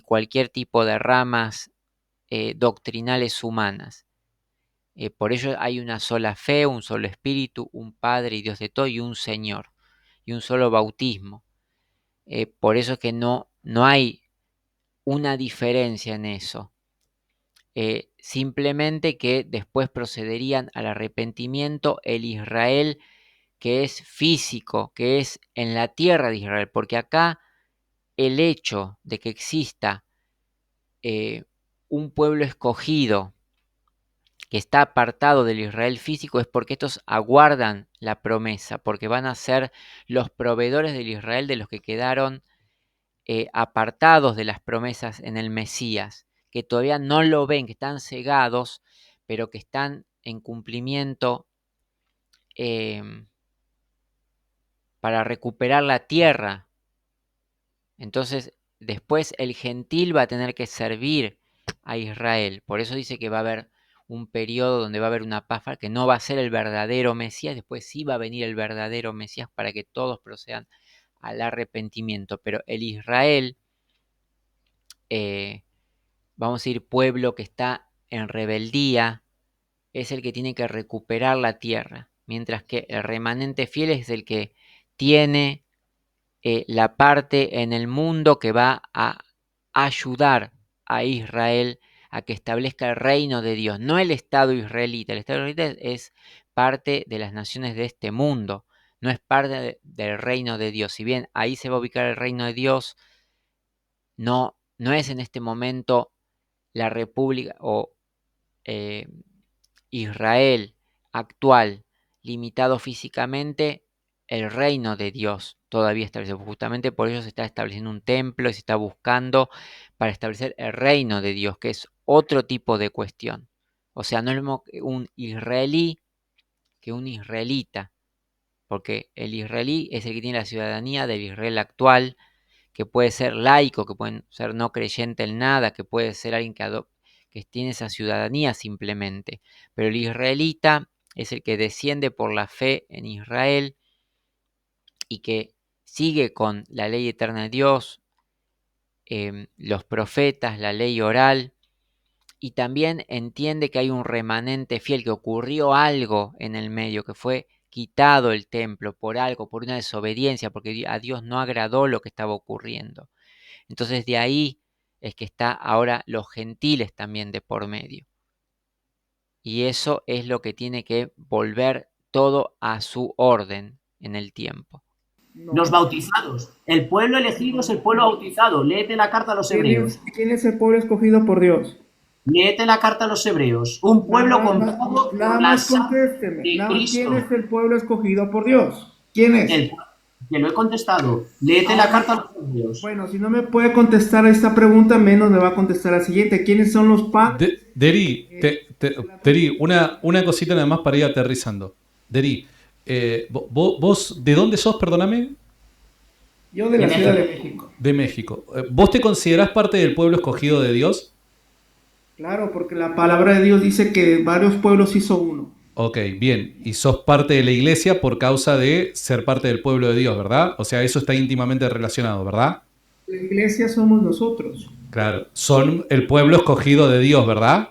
cualquier tipo de ramas doctrinales humanas. Por ello hay una sola fe, un solo Espíritu, un Padre y Dios de todo, y un Señor, y un solo bautismo. Por eso es que no hay una diferencia en eso. Simplemente que después procederían al arrepentimiento el Israel que es físico, que es en la tierra de Israel, porque acá el hecho de que exista un pueblo escogido que está apartado del Israel físico es porque estos aguardan la promesa, porque van a ser los proveedores del Israel de los que quedaron apartados de las promesas en el Mesías, que todavía no lo ven, que están cegados, pero que están en cumplimiento para recuperar la tierra. Entonces, después el gentil va a tener que servir a Israel. Por eso dice que va a haber un periodo donde va a haber una paz, que no va a ser el verdadero Mesías, después sí va a venir el verdadero Mesías para que todos procedan al arrepentimiento. Pero el Israel, vamos a decir, pueblo que está en rebeldía, es el que tiene que recuperar la tierra, mientras que el remanente fiel es el que tiene la parte en el mundo que va a ayudar a Israel a que establezca el reino de Dios, no el Estado israelita. El Estado israelita es parte de las naciones de este mundo, no es parte del reino de Dios. Si bien ahí se va a ubicar el reino de Dios, no es en este momento la república o eh, Israel actual, limitado físicamente, el reino de Dios todavía establecido. Justamente por eso se está estableciendo un templo y se está buscando para establecer el reino de Dios, que es otro tipo de cuestión. O sea, no es lo mismo un israelí que un israelita, porque el israelí es el que tiene la ciudadanía del Israel actual, que puede ser laico, que puede ser no creyente en nada, que puede ser alguien que tiene esa ciudadanía simplemente. Pero el israelita es el que desciende por la fe en Israel y que sigue con la ley eterna de Dios, los profetas, la ley oral, y también entiende que hay un remanente fiel, que ocurrió algo en el medio, que fue quitado el templo por algo, por una desobediencia, porque a Dios no agradó lo que estaba ocurriendo. Entonces de ahí es que está ahora los gentiles también de por medio. Y eso es lo que tiene que volver todo a su orden en el tiempo. Los No. bautizados. El pueblo elegido es el pueblo bautizado. Léete la carta a los hebreos. ¿Quién es el pueblo escogido por Dios? Léete la carta a los hebreos. Un pueblo comprado por la sangre de ¿Quién es Cristo. el pueblo escogido por Dios? ¿Quién es? Que lo he contestado. Léete la carta a los hebreos. Bueno, si no me puede contestar a esta pregunta, menos me va a contestar a la siguiente. ¿Quiénes son los padres? Deri, Deri, una cosita nada más para ir aterrizando. Deri, vos, ¿de dónde sos, perdóname? Yo de la Ciudad de México. De México. ¿Vos te considerás parte del pueblo escogido de Dios? Claro, porque la palabra de Dios dice que varios pueblos hizo uno. Ok, bien. Y sos parte de la iglesia por causa de ser parte del pueblo de Dios, ¿verdad? O sea, eso está íntimamente relacionado, ¿verdad? La iglesia somos nosotros. Claro. Son el pueblo escogido de Dios, ¿verdad?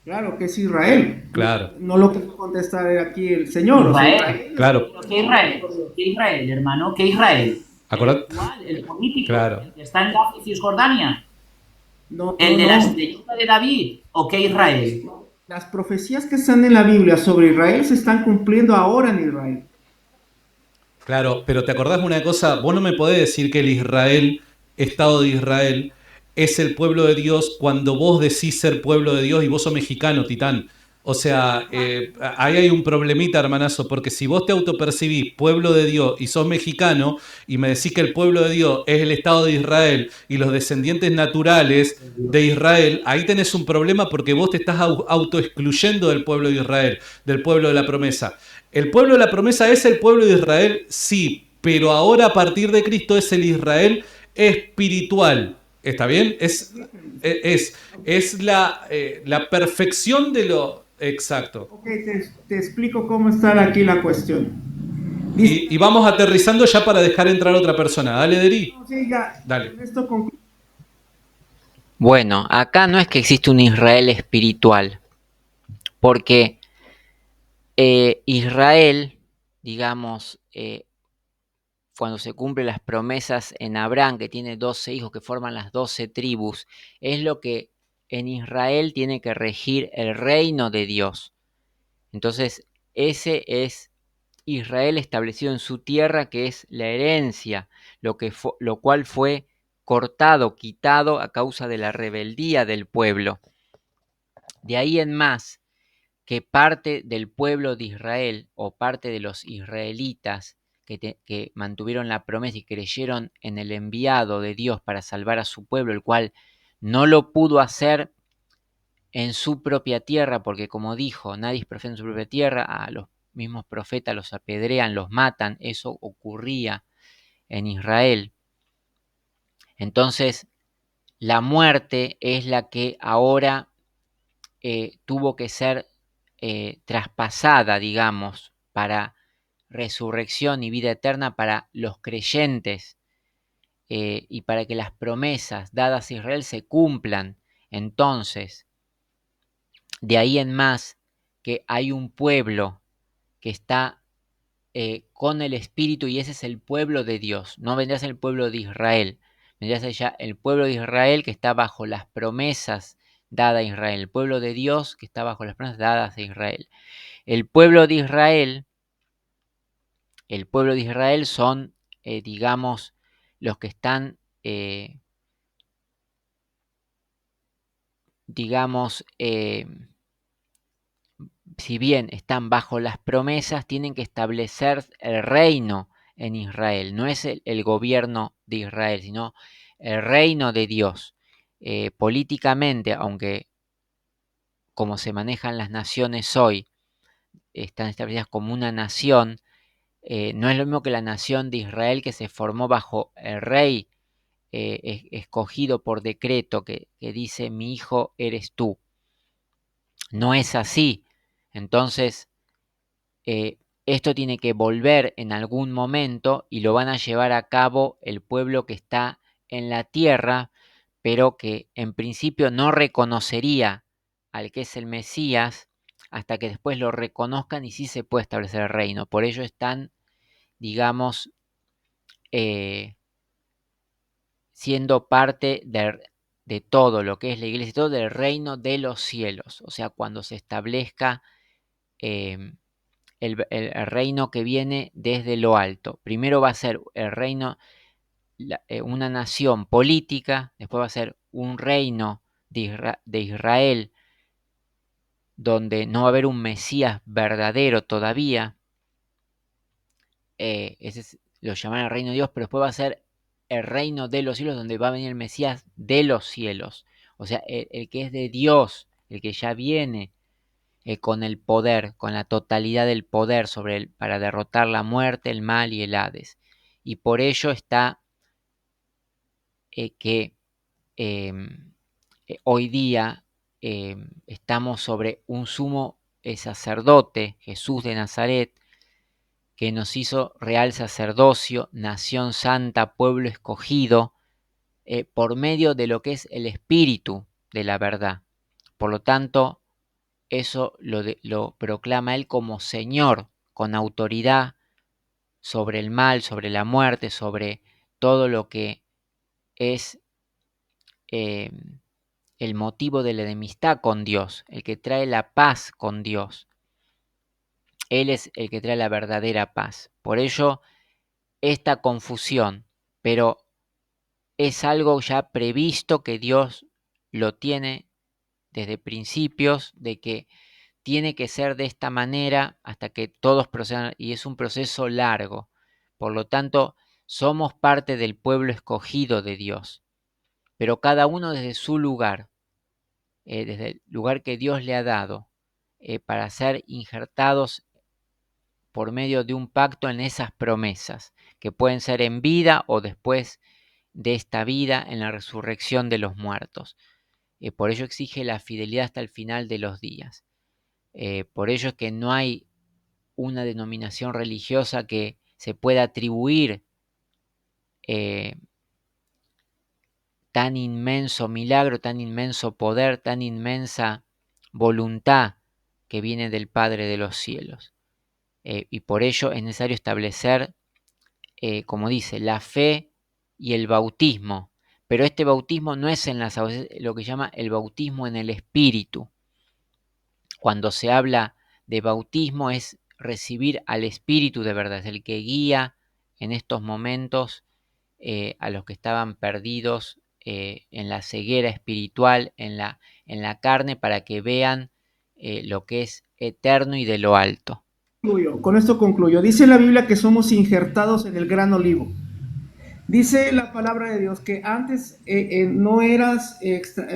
Claro, que es Israel. Claro. No lo quiso contestar aquí el Señor. Israel. Claro. ¿Qué Israel? ¿Qué Israel, hermano? ¿Qué Israel? El político, Claro. el que está en Gaza y Cisjordania. No, ¿El de la estrellita de David? ¿O qué Israel? Las profecías que están en la Biblia sobre Israel se están cumpliendo ahora en Israel. Claro, pero ¿te acordás de una cosa? Vos no me podés decir que el Israel, Estado de Israel, es el pueblo de Dios cuando vos decís ser pueblo de Dios y vos sos mexicano, Titán. O sea, ahí hay un problemita, hermanazo, porque si vos te autopercibís pueblo de Dios y sos mexicano y me decís que el pueblo de Dios es el Estado de Israel y los descendientes naturales de Israel, ahí tenés un problema porque vos te estás autoexcluyendo del pueblo de Israel, del pueblo de la promesa. ¿El pueblo de la promesa es el pueblo de Israel? Sí, pero ahora a partir de Cristo es el Israel espiritual. ¿Está bien? Es la perfección de lo exacto. Ok, te explico cómo está aquí la cuestión. Y vamos aterrizando ya para dejar entrar a otra persona. Dale, Deri. Sí, ya. Dale. Bueno, acá no es que existe un Israel espiritual, porque Israel, digamos, cuando se cumplen las promesas en Abraham, que tiene 12 hijos que forman las 12 tribus, es lo que en Israel tiene que regir el reino de Dios. Entonces, ese es Israel establecido en su tierra, que es la herencia, lo cual fue cortado, quitado a causa de la rebeldía del pueblo. De ahí en más, que parte del pueblo de Israel o parte de los israelitas que mantuvieron la promesa y creyeron en el enviado de Dios para salvar a su pueblo, el cual no lo pudo hacer en su propia tierra, porque como dijo, nadie es profeta en su propia tierra, a los mismos profetas los apedrean, los matan, eso ocurría en Israel. Entonces, la muerte es la que ahora tuvo que ser traspasada, digamos, para resurrección y vida eterna para los creyentes y para que las promesas dadas a Israel se cumplan. Entonces, de ahí en más, que hay un pueblo que está con el Espíritu y ese es el pueblo de Dios. No vendrá a ser el pueblo de Israel, vendrá a ser ya el pueblo de Israel que está bajo las promesas dadas a Israel, el pueblo de Dios que está bajo las promesas dadas a Israel. El pueblo de Israel son, digamos, los que están, digamos, si bien están bajo las promesas, tienen que establecer el reino en Israel. No es el gobierno de Israel, sino el reino de Dios. Políticamente, aunque como se manejan las naciones hoy, están establecidas como una nación, no es lo mismo que la nación de Israel que se formó bajo el rey escogido por decreto que dice mi hijo eres tú. No es así. Entonces, esto tiene que volver en algún momento y lo van a llevar a cabo el pueblo que está en la tierra, pero que en principio no reconocería al que es el Mesías hasta que después lo reconozcan y sí se puede establecer el reino. Por ello están, digamos, siendo parte de todo lo que es la iglesia, todo del reino de los cielos. O sea, cuando se establezca el reino que viene desde lo alto. Primero va a ser el reino, una nación política, después va a ser un reino de Israel, donde no va a haber un Mesías verdadero todavía. Ese lo llaman el reino de Dios, pero después va a ser el reino de los cielos, donde va a venir el Mesías de los cielos. O sea, el que es de Dios, el que ya viene con el poder, con la totalidad del poder sobre él, para derrotar la muerte, el mal y el Hades. Y por ello está que hoy día estamos sobre un sumo sacerdote, Jesús de Nazaret, que nos hizo real sacerdocio, nación santa, pueblo escogido, por medio de lo que es el espíritu de la verdad. Por lo tanto, eso lo proclama él como Señor, con autoridad sobre el mal, sobre la muerte, sobre todo lo que es el motivo de la enemistad con Dios, el que trae la paz con Dios. Él es el que trae la verdadera paz. Por ello, esta confusión, pero es algo ya previsto que Dios lo tiene desde principios, de que tiene que ser de esta manera hasta que todos procedan, y es un proceso largo. Por lo tanto, somos parte del pueblo escogido de Dios, pero cada uno desde su lugar, desde el lugar que Dios le ha dado, para ser injertados por medio de un pacto en esas promesas, que pueden ser en vida o después de esta vida en la resurrección de los muertos. Por ello exige la fidelidad hasta el final de los días. Por ello es que no hay una denominación religiosa que se pueda atribuir tan inmenso milagro, tan inmenso poder, tan inmensa voluntad que viene del Padre de los cielos. Y por ello es necesario establecer, como dice, la fe y el bautismo. Pero este bautismo no es en las aguas, es lo que llama el bautismo en el Espíritu. Cuando se habla de bautismo es recibir al Espíritu de verdad, es el que guía en estos momentos a los que estaban perdidos en la ceguera espiritual, en la carne, para que vean lo que es eterno y de lo alto. Con esto concluyo. Dice la Biblia que somos injertados en el gran olivo. Dice la palabra de Dios que antes no eras,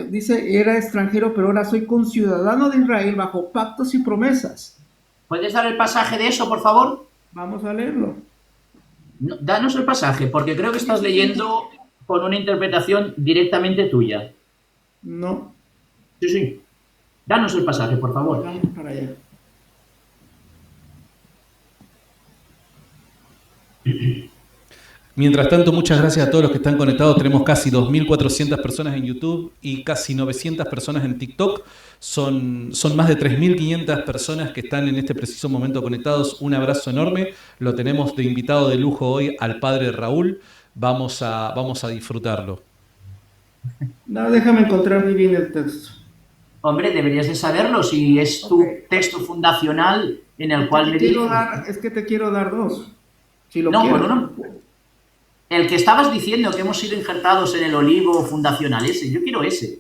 dice, era extranjero, pero ahora soy conciudadano de Israel bajo pactos y promesas. ¿Puedes dar el pasaje de eso, por favor? Vamos a leerlo. No, danos el pasaje, porque creo que estás leyendo con una interpretación directamente tuya. No. Sí, sí. Danos el pasaje, por favor. Vamos para allá. Mientras tanto, muchas gracias a todos los que están conectados. Tenemos casi 2.400 personas en YouTube y casi 900 personas en TikTok. Son más de 3.500 personas que están en este preciso momento conectados. Un abrazo enorme. Lo tenemos de invitado de lujo hoy al padre Raúl. Vamos a disfrutarlo. No, déjame encontrar muy bien el texto. Hombre, deberías de saberlo si es tu texto fundacional en el cual me dices... Es que te quiero dar dos. Si lo No, quieres. bueno, no. El que estabas diciendo que hemos sido injertados en el olivo fundacional, ese, yo quiero ese.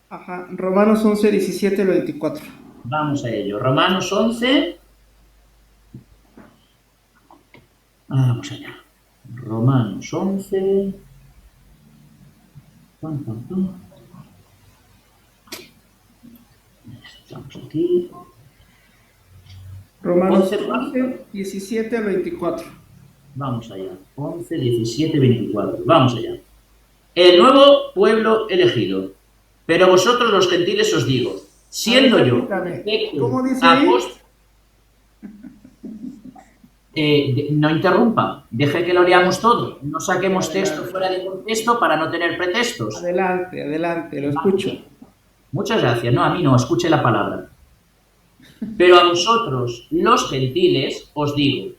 Ajá, Romanos 11, 17 al 24. Vamos a ello. Romanos 11. Vamos allá. Romanos 11. Estamos aquí. Romanos 11, 17 al 24. Vamos allá. 11, 17, 24. Vamos allá. El nuevo pueblo elegido. Pero vosotros los gentiles os digo, siendo yo ¿Cómo dice ahí? No interrumpa, deje que lo leamos todo. No saquemos texto fuera de contexto para no tener pretextos. Adelante, lo escucho. Muchas gracias. No, a mí no, escuche la palabra. Pero a vosotros, los gentiles, os digo,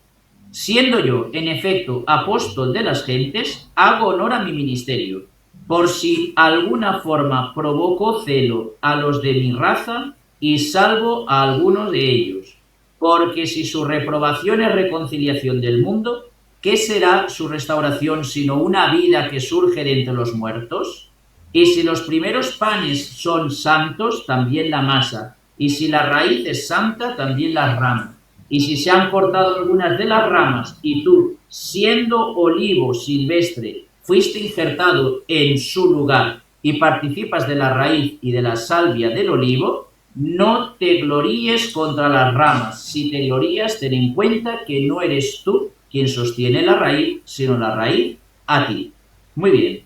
siendo yo, en efecto, apóstol de las gentes, hago honor a mi ministerio, por si alguna forma provoco celo a los de mi raza y salvo a algunos de ellos. Porque si su reprobación es reconciliación del mundo, ¿qué será su restauración sino una vida que surge de entre los muertos? Y si los primeros panes son santos, también la masa. Y si la raíz es santa, también las ramas. Y si se han cortado algunas de las ramas, y tú, siendo olivo silvestre, fuiste injertado en su lugar y participas de la raíz y de la salvia del olivo, no te gloríes contra las ramas. Si te glorías, ten en cuenta que no eres tú quien sostiene la raíz, sino la raíz a ti. Muy bien.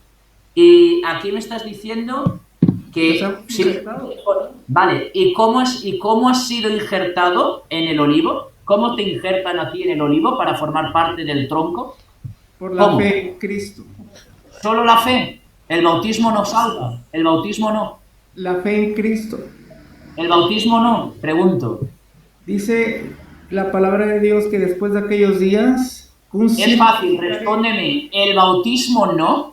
Y aquí me estás diciendo que... Sí, vale, ¿y cómo has sido injertado en el olivo? ¿Cómo te injertan a ti en el olivo para formar parte del tronco? Por la fe en Cristo. ¿Solo la fe? El bautismo no salva. El bautismo no. La fe en Cristo. El bautismo no, pregunto. Dice la palabra de Dios que después de aquellos días... Es fácil, respóndeme. ¿El bautismo no?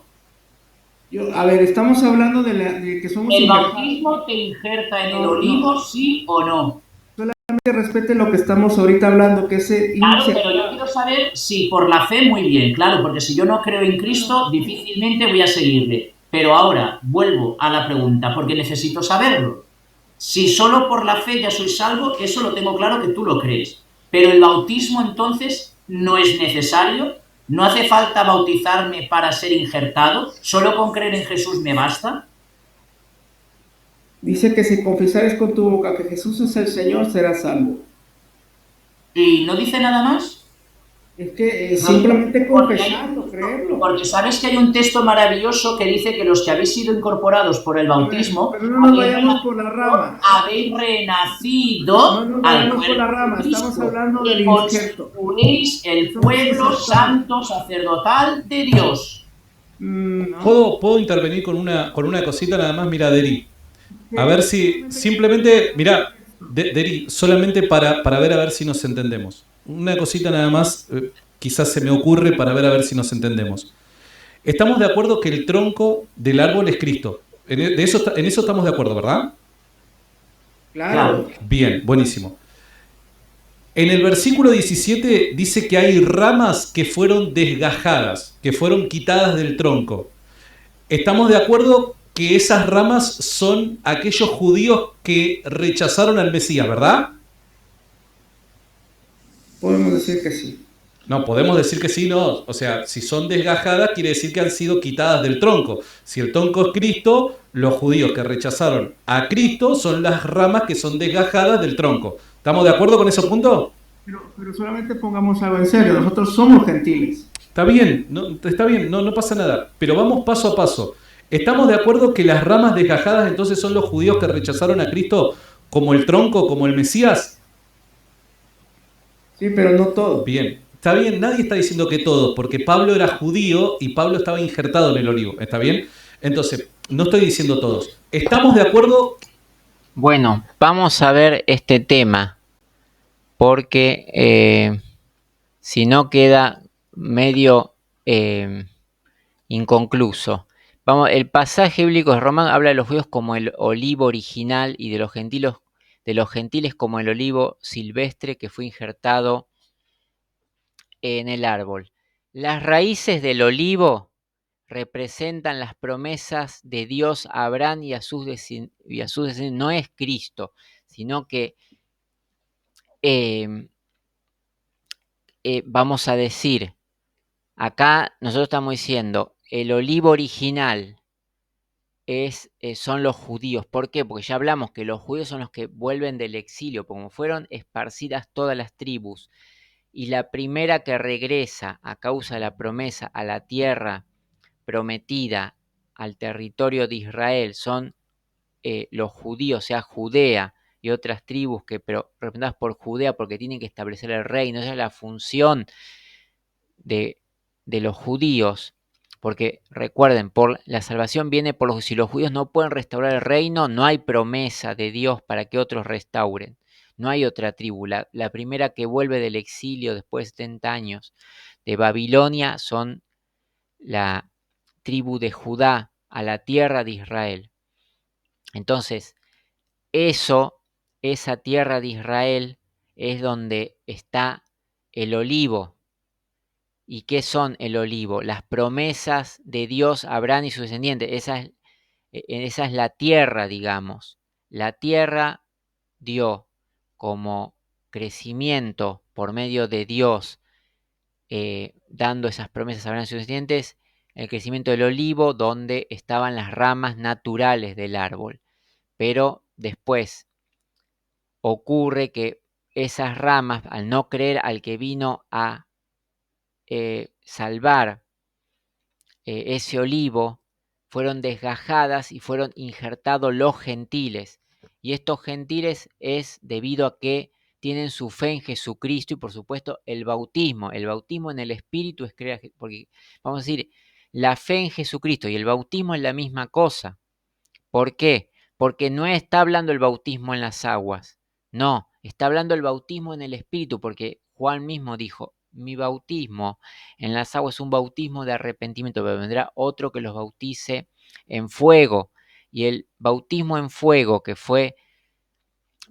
A ver, estamos hablando de que somos... ¿El bautismo te injerta en el olivo, sí o no? Solamente respete lo que estamos ahorita hablando, que ese... Claro, pero yo quiero saber si por la fe, muy bien, claro, porque si yo no creo en Cristo, difícilmente voy a seguirle. Pero ahora vuelvo a la pregunta, porque necesito saberlo. Si solo por la fe ya soy salvo, eso lo tengo claro que tú lo crees. Pero el bautismo entonces no es necesario, no hace falta bautizarme para ser injertado, solo con creer en Jesús me basta. Dice que si confesares con tu boca que Jesús es el Señor, serás salvo. ¿Y no dice nada más? Es que simplemente confesarlo, creerlo. Porque sabes que hay un texto maravilloso que dice que los que habéis sido incorporados por el bautismo, pero no nos vayamos por la rama. Habéis renacido no nos vayamos por la rama, estamos hablando del injerto. Constituís el pueblo santo sacerdotal de Dios. No. ¿Puedo intervenir con una cosita nada más? Mira, Deri. A ver si simplemente, mira, Deri, solamente para ver a ver si nos entendemos. Una cosita nada más, quizás se me ocurre para ver a ver si nos entendemos. Estamos de acuerdo que el tronco del árbol es Cristo. En eso estamos de acuerdo, ¿verdad? Claro. Bien, buenísimo. En el versículo 17 dice que hay ramas que fueron desgajadas, que fueron quitadas del tronco. Estamos de acuerdo que esas ramas son aquellos judíos que rechazaron al Mesías, ¿verdad? Podemos decir que sí. No, podemos decir que sí, no. O sea, si son desgajadas, quiere decir que han sido quitadas del tronco. Si el tronco es Cristo, los judíos que rechazaron a Cristo son las ramas que son desgajadas del tronco. ¿Estamos de acuerdo con ese punto? Pero solamente pongamos algo en serio. Nosotros somos gentiles. Está bien, no pasa nada. Pero vamos paso a paso. ¿Estamos de acuerdo que las ramas desgajadas entonces son los judíos que rechazaron a Cristo como el tronco, como el Mesías. Sí, pero no todo. Bien, está bien, nadie está diciendo que todos, porque Pablo era judío y Pablo estaba injertado en el olivo, ¿está bien? Entonces, no estoy diciendo todos. ¿Estamos de acuerdo? Bueno, vamos a ver este tema, porque si no queda medio inconcluso. Vamos, el pasaje bíblico de Román habla de los judíos como el olivo original y de los gentiles como el olivo silvestre que fue injertado en el árbol. Las raíces del olivo representan las promesas de Dios a Abraham y a sus descendientes. No es Cristo, sino que vamos a decir, acá nosotros estamos diciendo, el olivo original son los judíos. ¿Por qué? Porque ya hablamos que los judíos son los que vuelven del exilio, como fueron esparcidas todas las tribus. Y la primera que regresa a causa de la promesa a la tierra prometida, al territorio de Israel, son los judíos, o sea, Judea y otras tribus pero representadas por Judea porque tienen que establecer el reino. Esa es la función de los judíos. Porque recuerden, la salvación viene por si los judíos no pueden restaurar el reino, no hay promesa de Dios para que otros restauren. No hay otra tribu. La primera que vuelve del exilio después de 70 años de Babilonia son la tribu de Judá a la tierra de Israel. Entonces, esa tierra de Israel es donde está el olivo. ¿Y qué son el olivo? Las promesas de Dios a Abraham y sus descendientes. Esa es la tierra, digamos. La tierra dio como crecimiento por medio de Dios, dando esas promesas a Abraham y sus descendientes, el crecimiento del olivo, donde estaban las ramas naturales del árbol. Pero después ocurre que esas ramas, al no creer al que vino a salvar ese olivo, fueron desgajadas y fueron injertados los gentiles. Y estos gentiles es debido a que tienen su fe en Jesucristo y por supuesto el bautismo. El bautismo en el Espíritu es creer, porque vamos a decir, la fe en Jesucristo y el bautismo es la misma cosa. ¿Por qué? Porque no está hablando el bautismo en las aguas, no, está hablando el bautismo en el Espíritu, porque Juan mismo dijo, mi bautismo en las aguas es un bautismo de arrepentimiento, pero vendrá otro que los bautice en fuego. Y el bautismo en fuego, que fue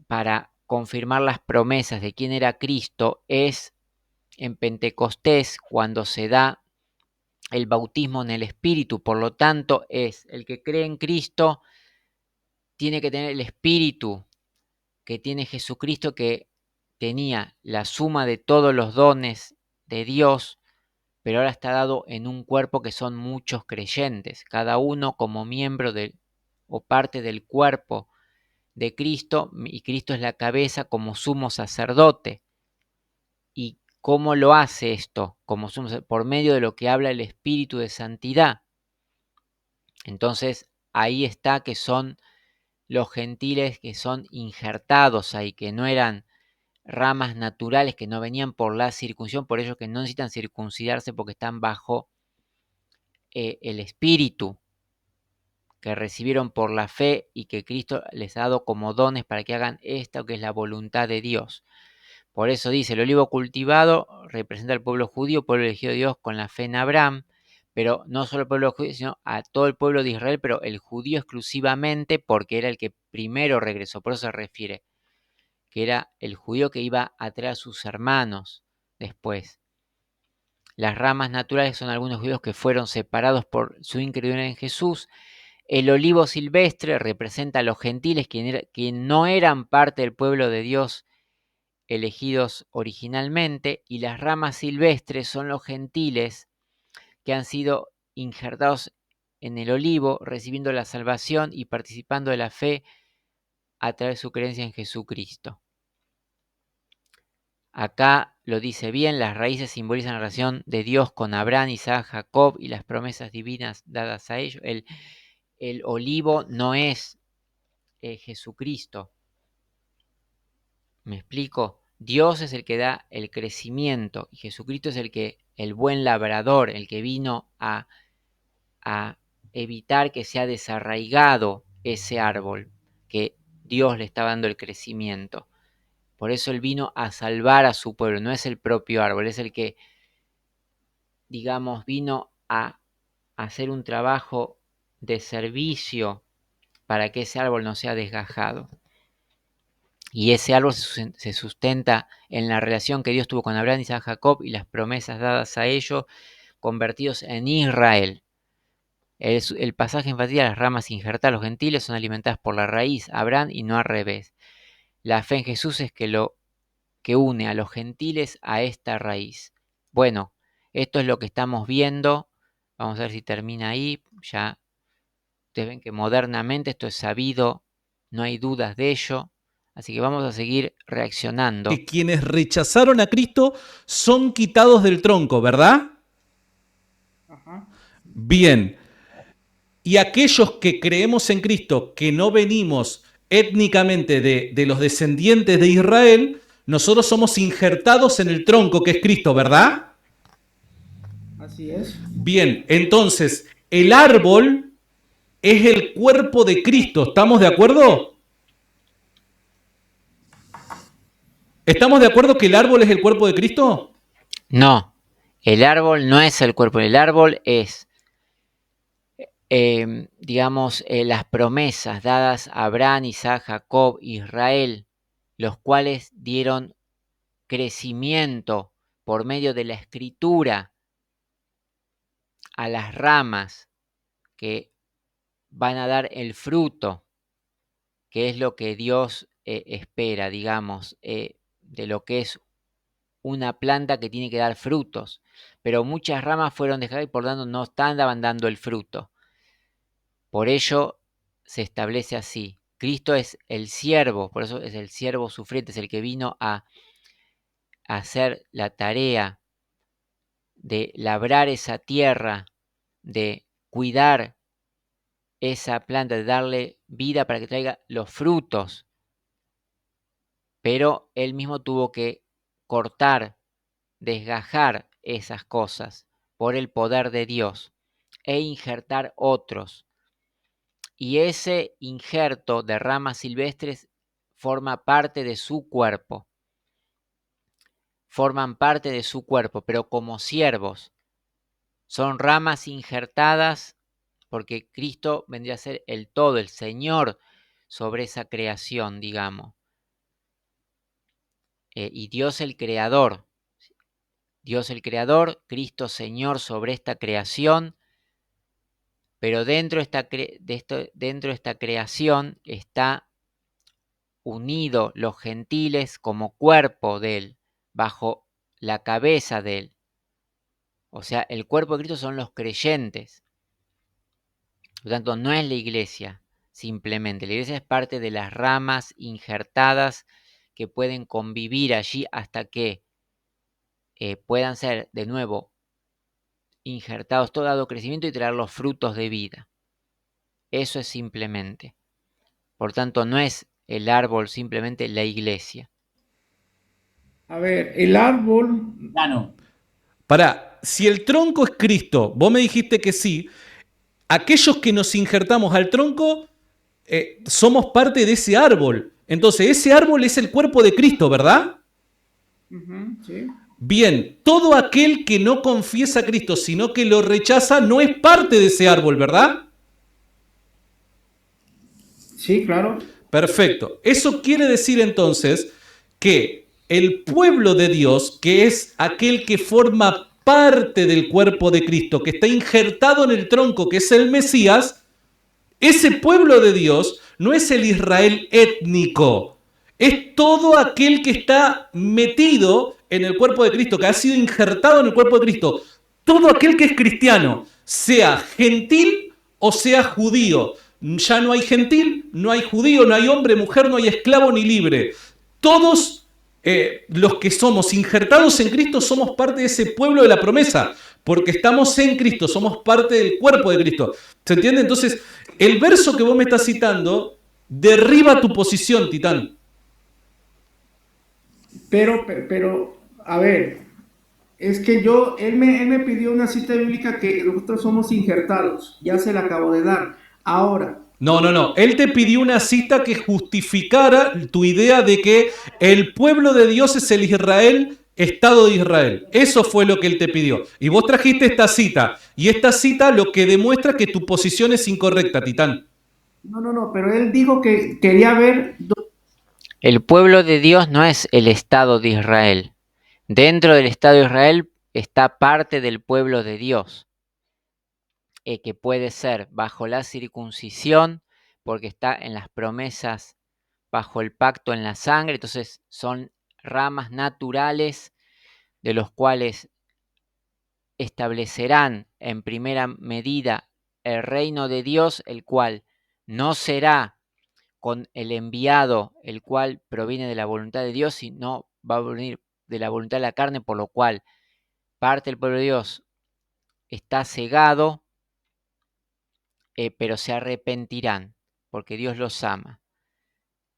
para confirmar las promesas de quién era Cristo, es en Pentecostés cuando se da el bautismo en el Espíritu. Por lo tanto, es el que cree en Cristo tiene que tener el espíritu que tiene Jesucristo, que tenía la suma de todos los dones de Dios, pero ahora está dado en un cuerpo que son muchos creyentes, cada uno como miembro o parte del cuerpo de Cristo, y Cristo es la cabeza como sumo sacerdote. ¿Y cómo lo hace esto? Por medio de lo que habla el Espíritu de Santidad. Entonces, ahí está que son los gentiles que son injertados ahí, que no eran ramas naturales, que no venían por la circuncisión, por ello que no necesitan circuncidarse porque están bajo el Espíritu que recibieron por la fe y que Cristo les ha dado como dones para que hagan esto que es la voluntad de Dios. Por eso dice, el olivo cultivado representa al pueblo judío, pueblo elegido de Dios con la fe en Abraham, pero no solo el pueblo judío, sino a todo el pueblo de Israel, pero el judío exclusivamente porque era el que primero regresó. Por eso se refiere, que era el judío que iba a traer a sus hermanos después. Las ramas naturales son algunos judíos que fueron separados por su incredulidad en Jesús. El olivo silvestre representa a los gentiles que no eran parte del pueblo de Dios elegidos originalmente, y las ramas silvestres son los gentiles que han sido injertados en el olivo, recibiendo la salvación y participando de la fe a través de su creencia en Jesucristo. Acá lo dice bien, las raíces simbolizan la relación de Dios con Abraham, Isaac, Jacob y las promesas divinas dadas a ellos. El olivo no es Jesucristo, ¿Me explico? Dios es el que da el crecimiento y Jesucristo es el buen labrador, el que vino a evitar que sea desarraigado ese árbol, que Dios le está dando el crecimiento. Por eso Él vino a salvar a su pueblo, no es el propio árbol, es el que, digamos, vino a hacer un trabajo de servicio para que ese árbol no sea desgajado. Y ese árbol se sustenta en la relación que Dios tuvo con Abraham, Isaac, Jacob y las promesas dadas a ellos, convertidos en Israel. El pasaje enfatiza las ramas injertadas, los gentiles son alimentadas por la raíz, Abraham, y no al revés. La fe en Jesús es que une a los gentiles a esta raíz. Bueno, esto es lo que estamos viendo. Vamos a ver si termina ahí. Ya ustedes ven que modernamente esto es sabido, no hay dudas de ello. Así que vamos a seguir reaccionando. Que quienes rechazaron a Cristo son quitados del tronco, ¿verdad? Ajá. Bien. Y aquellos que creemos en Cristo, que no venimos étnicamente de los descendientes de Israel, nosotros somos injertados en el tronco que es Cristo, ¿verdad? Así es. Bien, entonces, el árbol es el cuerpo de Cristo, ¿estamos de acuerdo? ¿Estamos de acuerdo que el árbol es el cuerpo de Cristo? No, el árbol no es el cuerpo, el árbol es, digamos, las promesas dadas a Abraham, Isaac, Jacob, Israel, los cuales dieron crecimiento por medio de la escritura a las ramas que van a dar el fruto, que es lo que Dios espera, digamos, de lo que es una planta que tiene que dar frutos. Pero muchas ramas fueron dejadas y por tanto no estaban dando el fruto. Por ello se establece así. Cristo es el siervo, por eso es el siervo sufriente, es el que vino a hacer la tarea de labrar esa tierra, de cuidar esa planta, de darle vida para que traiga los frutos. Pero él mismo tuvo que cortar, desgajar esas cosas por el poder de Dios e injertar otros. Y ese injerto de ramas silvestres forma parte de su cuerpo. Forman parte de su cuerpo, pero como siervos. Son ramas injertadas porque Cristo vendría a ser el todo, el Señor sobre esa creación, digamos. Y Dios el Creador. Dios el Creador, Cristo Señor sobre esta creación. Pero dentro de esta creación está unido los gentiles como cuerpo de Él, bajo la cabeza de Él. O sea, el cuerpo de Cristo son los creyentes. Por lo tanto, no es la iglesia, simplemente. La iglesia es parte de las ramas injertadas que pueden convivir allí hasta que puedan ser de nuevo injertados, todo dado crecimiento y traer los frutos de vida. Eso es simplemente. Por tanto, no es el árbol simplemente la iglesia. A ver, el árbol, Dano, Pará, si el tronco es Cristo, vos me dijiste que sí, aquellos que nos injertamos al tronco somos parte de ese árbol. Entonces, ese árbol es el cuerpo de Cristo, ¿verdad? sí, Bien, todo aquel que no confiesa a Cristo, sino que lo rechaza, no es parte de ese árbol, ¿verdad? sí, claro. Perfecto. Eso quiere decir entonces que el pueblo de Dios, que es aquel que forma parte del cuerpo de Cristo, que está injertado en el tronco, que es el Mesías, ese pueblo de Dios no es el Israel étnico, es todo aquel que está metido en el cuerpo de Cristo, que ha sido injertado en el cuerpo de Cristo. Todo aquel que es cristiano, sea gentil o sea judío. Ya no hay gentil, no hay judío, no hay hombre, mujer, no hay esclavo ni libre. Todos los que somos injertados en Cristo somos parte de ese pueblo de la promesa, porque estamos en Cristo, somos parte del cuerpo de Cristo. ¿Se entiende? Entonces, el verso que vos me estás citando derriba tu posición, Titán. Pero, a ver, es que él me pidió una cita bíblica que nosotros somos injertados, ya se la acabo de dar. Ahora, No. Él te pidió una cita que justificara tu idea de que el pueblo de Dios es el Israel, Estado de Israel. Eso fue lo que él te pidió. Y vos trajiste esta cita. Y esta cita lo que demuestra que tu posición es incorrecta, Titán. no, pero él dijo que quería ver. El pueblo de Dios no es el Estado de Israel. Dentro del Estado de Israel está parte del pueblo de Dios, que puede ser bajo la circuncisión, porque está en las promesas, bajo el pacto en la sangre, entonces son ramas naturales de los cuales establecerán en primera medida el reino de Dios, el cual no será con el enviado, el cual proviene de la voluntad de Dios, sino va a venir de la voluntad de la carne, por lo cual parte del pueblo de Dios está cegado, pero se arrepentirán, porque Dios los ama.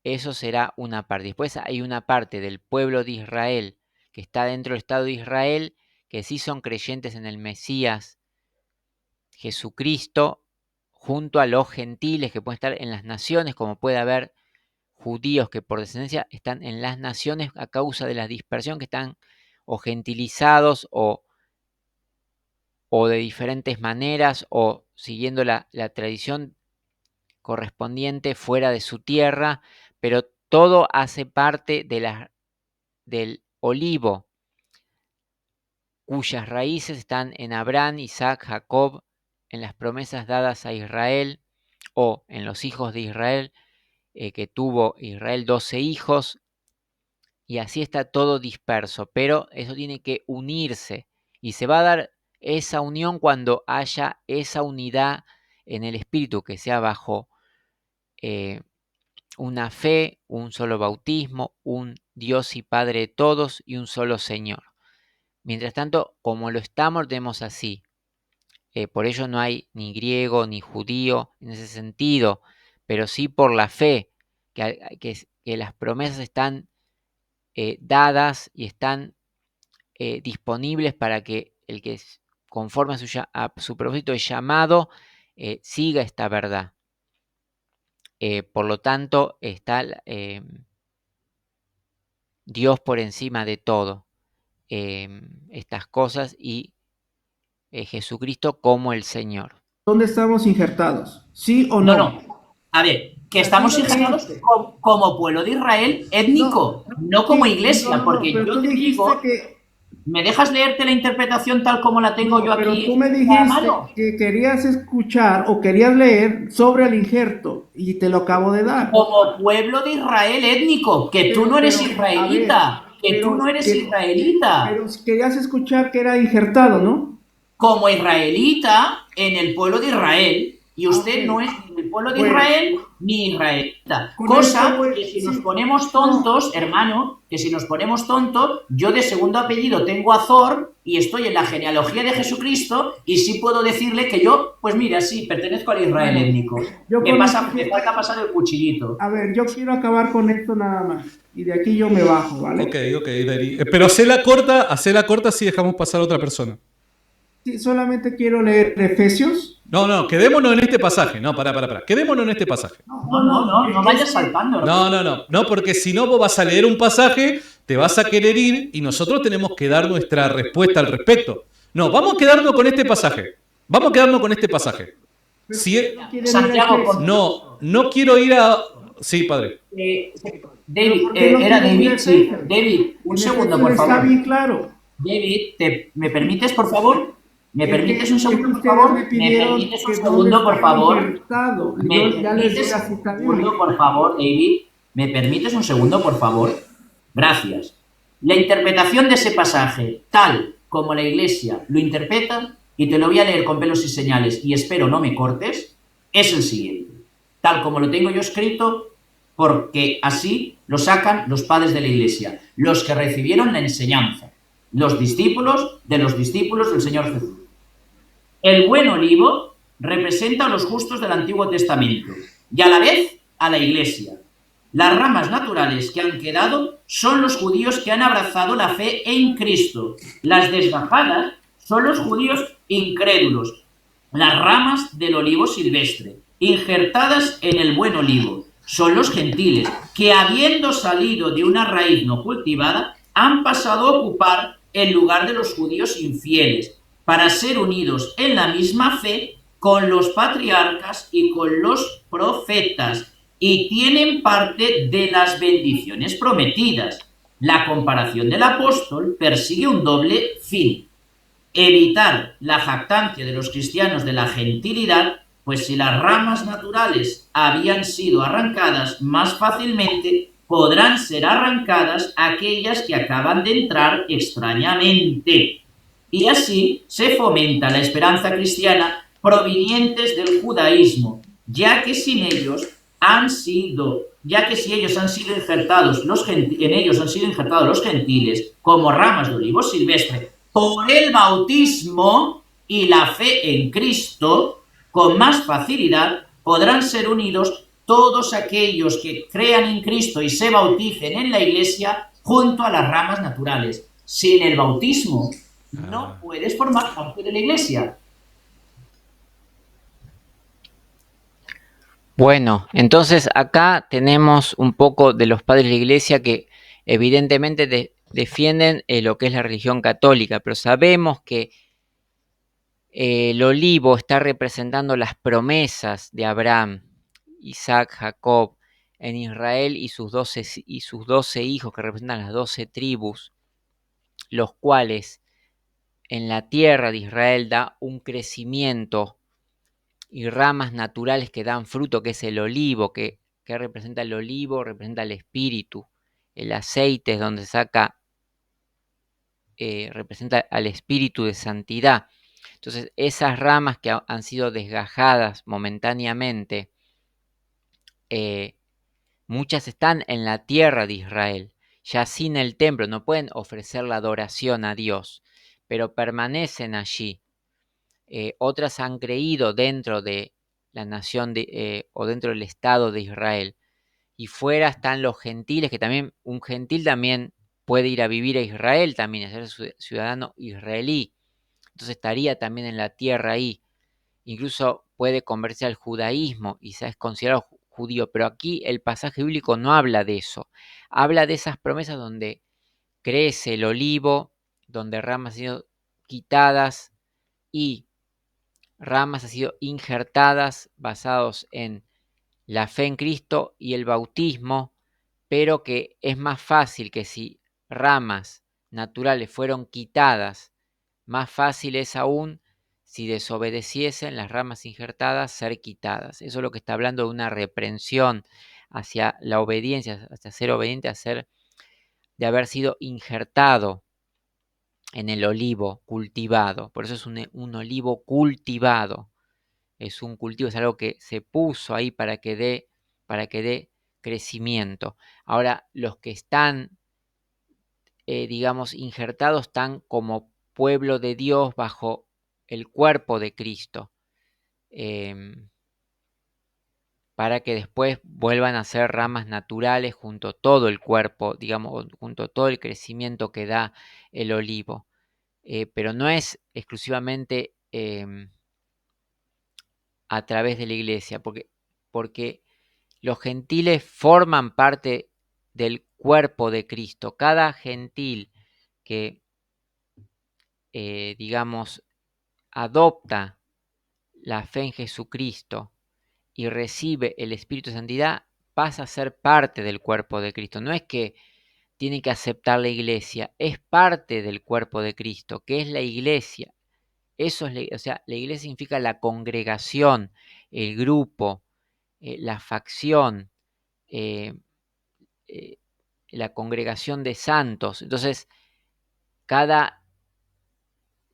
Eso será una parte. Después hay una parte del pueblo de Israel que está dentro del Estado de Israel, que sí son creyentes en el Mesías Jesucristo, junto a los gentiles que pueden estar en las naciones, como puede haber judíos que por descendencia están en las naciones a causa de la dispersión, que están o gentilizados o de diferentes maneras o siguiendo la tradición correspondiente fuera de su tierra, pero todo hace parte del olivo, cuyas raíces están en Abraham, Isaac, Jacob, en las promesas dadas a Israel o en los hijos de Israel, que tuvo Israel 12 hijos, y así está todo disperso, pero eso tiene que unirse y se va a dar esa unión cuando haya esa unidad en el espíritu, que sea bajo una fe, un solo bautismo, un Dios y Padre de todos y un solo Señor. Mientras tanto, como lo estamos, tenemos así. Por ello no hay ni griego ni judío en ese sentido, pero sí por la fe, que las promesas están dadas y están disponibles para que el que conforme a su propósito es llamado, siga esta verdad. Por lo tanto, está Dios por encima de todo estas cosas y Jesucristo como el Señor. ¿Dónde estamos injertados? ¿Sí o No, no? no. A ver, que Así estamos lo injertados dijiste. como pueblo de Israel étnico, no como Sí, iglesia, porque pero yo tú te dijiste digo, que ¿me dejas leerte la interpretación tal como la tengo yo pero tú aquí me a dijiste mano? que querías escuchar o querías leer sobre el injerto y te lo acabo de dar. Como pueblo de Israel étnico, que tú no eres A ver, israelita, que tú no eres israelita. pero querías escuchar que era injertado, ¿no? Como israelita en el pueblo de Israel, y usted no es ni del pueblo de Bueno, Israel ni israelita. con Cosa esto voy- que si sí, nos ponemos tontos, hermano, que si nos ponemos tontos, yo de segundo apellido tengo Azor y estoy en la genealogía de Jesucristo y sí puedo decirle que yo, pues mira, sí, pertenezco al Israel Bueno, étnico. yo Me con falta esto- pasar el cuchillito. A ver, yo quiero acabar con esto nada más. Y de aquí yo me bajo, ¿vale? Ok, Dari. Pero hacela corta si dejamos pasar a otra persona. Sí, solamente quiero leer Efesios. No, quedémonos en este pasaje. No, pará. Quedémonos en este pasaje. No vayas saltando. No, porque si no vos vas a leer un pasaje, te vas a querer ir y nosotros tenemos que dar nuestra respuesta al respecto. No, vamos a quedarnos con este pasaje. Santiago, No quiero ir a... Sí, padre. David, ¿Por qué no era quieres ir a David, sí. Efesios? David, un En segundo, Efesios por está favor. bien claro. David, ¿me permites, por favor? ¿Me permites un segundo, por Ustedes favor? me ¿Me pidieron permites un que dónde segundo, por estaba favor? injertado. ¿Me Yo ya les di permites la un cita segundo, bíblica. por favor, David? ¿Me permites un segundo, por favor? Gracias. La interpretación de ese pasaje, tal como la Iglesia lo interpreta, y te lo voy a leer con pelos y señales, y espero no me cortes, es el siguiente. Tal como lo tengo yo escrito, porque así lo sacan los padres de la Iglesia, los que recibieron la enseñanza, los discípulos del Señor Jesús. El buen olivo representa a los justos del Antiguo Testamento y a la vez a la Iglesia. Las ramas naturales que han quedado son los judíos que han abrazado la fe en Cristo. Las desgajadas son los judíos incrédulos, las ramas del olivo silvestre, injertadas en el buen olivo. Son los gentiles que, habiendo salido de una raíz no cultivada, han pasado a ocupar el lugar de los judíos infieles, para ser unidos en la misma fe con los patriarcas y con los profetas, y tienen parte de las bendiciones prometidas. La comparación del apóstol persigue un doble fin: evitar la jactancia de los cristianos de la gentilidad, pues si las ramas naturales habían sido arrancadas, más fácilmente podrán ser arrancadas aquellas que acaban de entrar extrañamente. Y así se fomenta la esperanza cristiana provenientes del judaísmo, ya que si ellos han sido injertados en ellos han sido injertados los gentiles como ramas de olivo silvestre por el bautismo y la fe en Cristo, con más facilidad podrán ser unidos todos aquellos que crean en Cristo y se bauticen en la Iglesia junto a las ramas naturales. Sin el bautismo no puedes formar parte de la Iglesia. Bueno, entonces acá tenemos un poco de los padres de la Iglesia que evidentemente defienden lo que es la religión católica, pero sabemos que el olivo está representando las promesas de Abraham, Isaac, Jacob, en Israel y sus 12 hijos que representan las 12 tribus, los cuales en la tierra de Israel da un crecimiento y ramas naturales que dan fruto, que es el olivo, que representa el olivo, representa el espíritu. El aceite es donde representa al espíritu de santidad. Entonces, esas ramas que han sido desgajadas momentáneamente, muchas están en la tierra de Israel, ya sin el templo, no pueden ofrecer la adoración a Dios, pero permanecen allí. Otras han creído dentro de la nación o dentro del Estado de Israel. Y fuera están los gentiles, que también un gentil también puede ir a vivir a Israel, también ser ciudadano israelí. Entonces estaría también en la tierra ahí. Incluso puede convertirse al judaísmo y se es considerado judío. Pero aquí el pasaje bíblico no habla de eso. Habla de esas promesas donde crece el olivo, donde ramas han sido quitadas y ramas han sido injertadas basados en la fe en Cristo y el bautismo, pero que es más fácil que si ramas naturales fueron quitadas, más fácil es aún si desobedeciesen las ramas injertadas ser quitadas. Eso es lo que está hablando de una reprensión hacia la obediencia, hacia ser obediente, de haber sido injertado en el olivo cultivado. Por eso es un olivo cultivado. Es un cultivo, es algo que se puso ahí para que dé crecimiento. Ahora, los que están, digamos, injertados están como pueblo de Dios bajo el cuerpo de Cristo, para que después vuelvan a ser ramas naturales junto a todo el cuerpo, digamos, junto a todo el crecimiento que da el olivo. Pero no es exclusivamente a través de la iglesia, porque los gentiles forman parte del cuerpo de Cristo. Cada gentil que, digamos, adopta la fe en Jesucristo y recibe el Espíritu de Santidad, pasa a ser parte del cuerpo de Cristo. No es que tiene que aceptar la iglesia, es parte del cuerpo de Cristo, que es la iglesia. Eso es, o sea, la iglesia significa la congregación, el grupo, la facción, eh, eh, la congregación de santos. Entonces, cada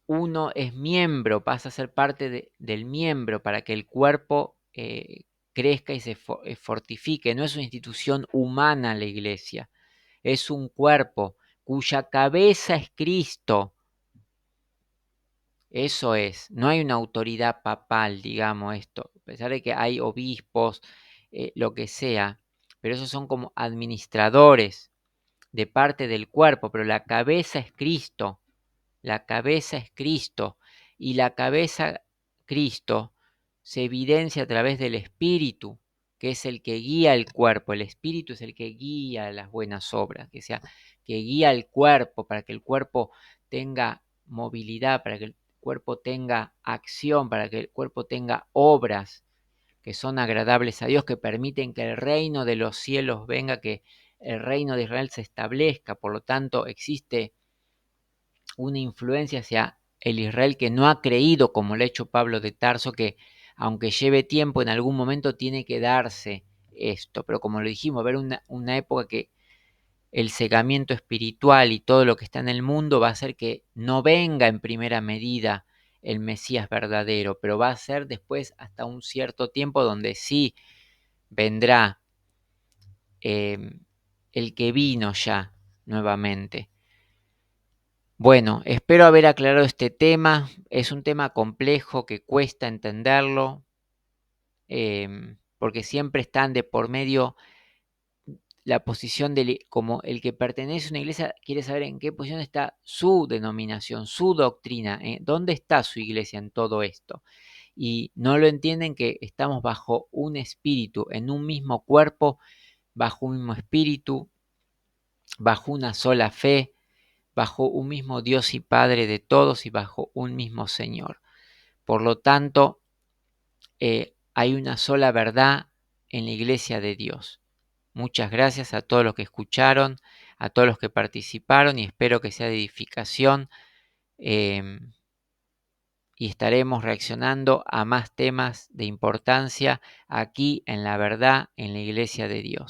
uno es miembro, pasa a ser parte del miembro para que el cuerpo crezca y se fortifique. No es una institución humana la iglesia, es un cuerpo cuya cabeza es Cristo. Eso es, no hay una autoridad papal, digamos esto, a pesar de que hay obispos, lo que sea, pero esos son como administradores de parte del cuerpo, pero la cabeza es Cristo, la cabeza es Cristo, y la cabeza, Cristo, se evidencia a través del Espíritu, que es el que guía el cuerpo. El Espíritu es el que guía las buenas obras, que guía el cuerpo para que el cuerpo tenga movilidad, para que el cuerpo tenga acción, para que el cuerpo tenga obras que son agradables a Dios, que permiten que el reino de los cielos venga, que el reino de Israel se establezca. Por lo tanto, existe una influencia hacia el Israel que no ha creído, como lo ha hecho Pablo de Tarso, que aunque lleve tiempo, en algún momento tiene que darse esto. Pero como lo dijimos, va a haber una época que el cegamiento espiritual y todo lo que está en el mundo va a hacer que no venga en primera medida el Mesías verdadero, pero va a ser después hasta un cierto tiempo donde sí vendrá el que vino ya nuevamente. Bueno, espero haber aclarado este tema. Es un tema complejo que cuesta entenderlo, porque siempre están de por medio la posición como el que pertenece a una iglesia quiere saber en qué posición está su denominación, su doctrina, dónde está su iglesia en todo esto. Y no lo entienden, que estamos bajo un espíritu, en un mismo cuerpo, bajo un mismo espíritu, bajo una sola fe, bajo un mismo Dios y Padre de todos y bajo un mismo Señor. Por lo tanto, hay una sola verdad en la iglesia de Dios. Muchas gracias a todos los que escucharon, a todos los que participaron, y espero que sea de edificación, y estaremos reaccionando a más temas de importancia aquí en La Verdad, en la iglesia de Dios.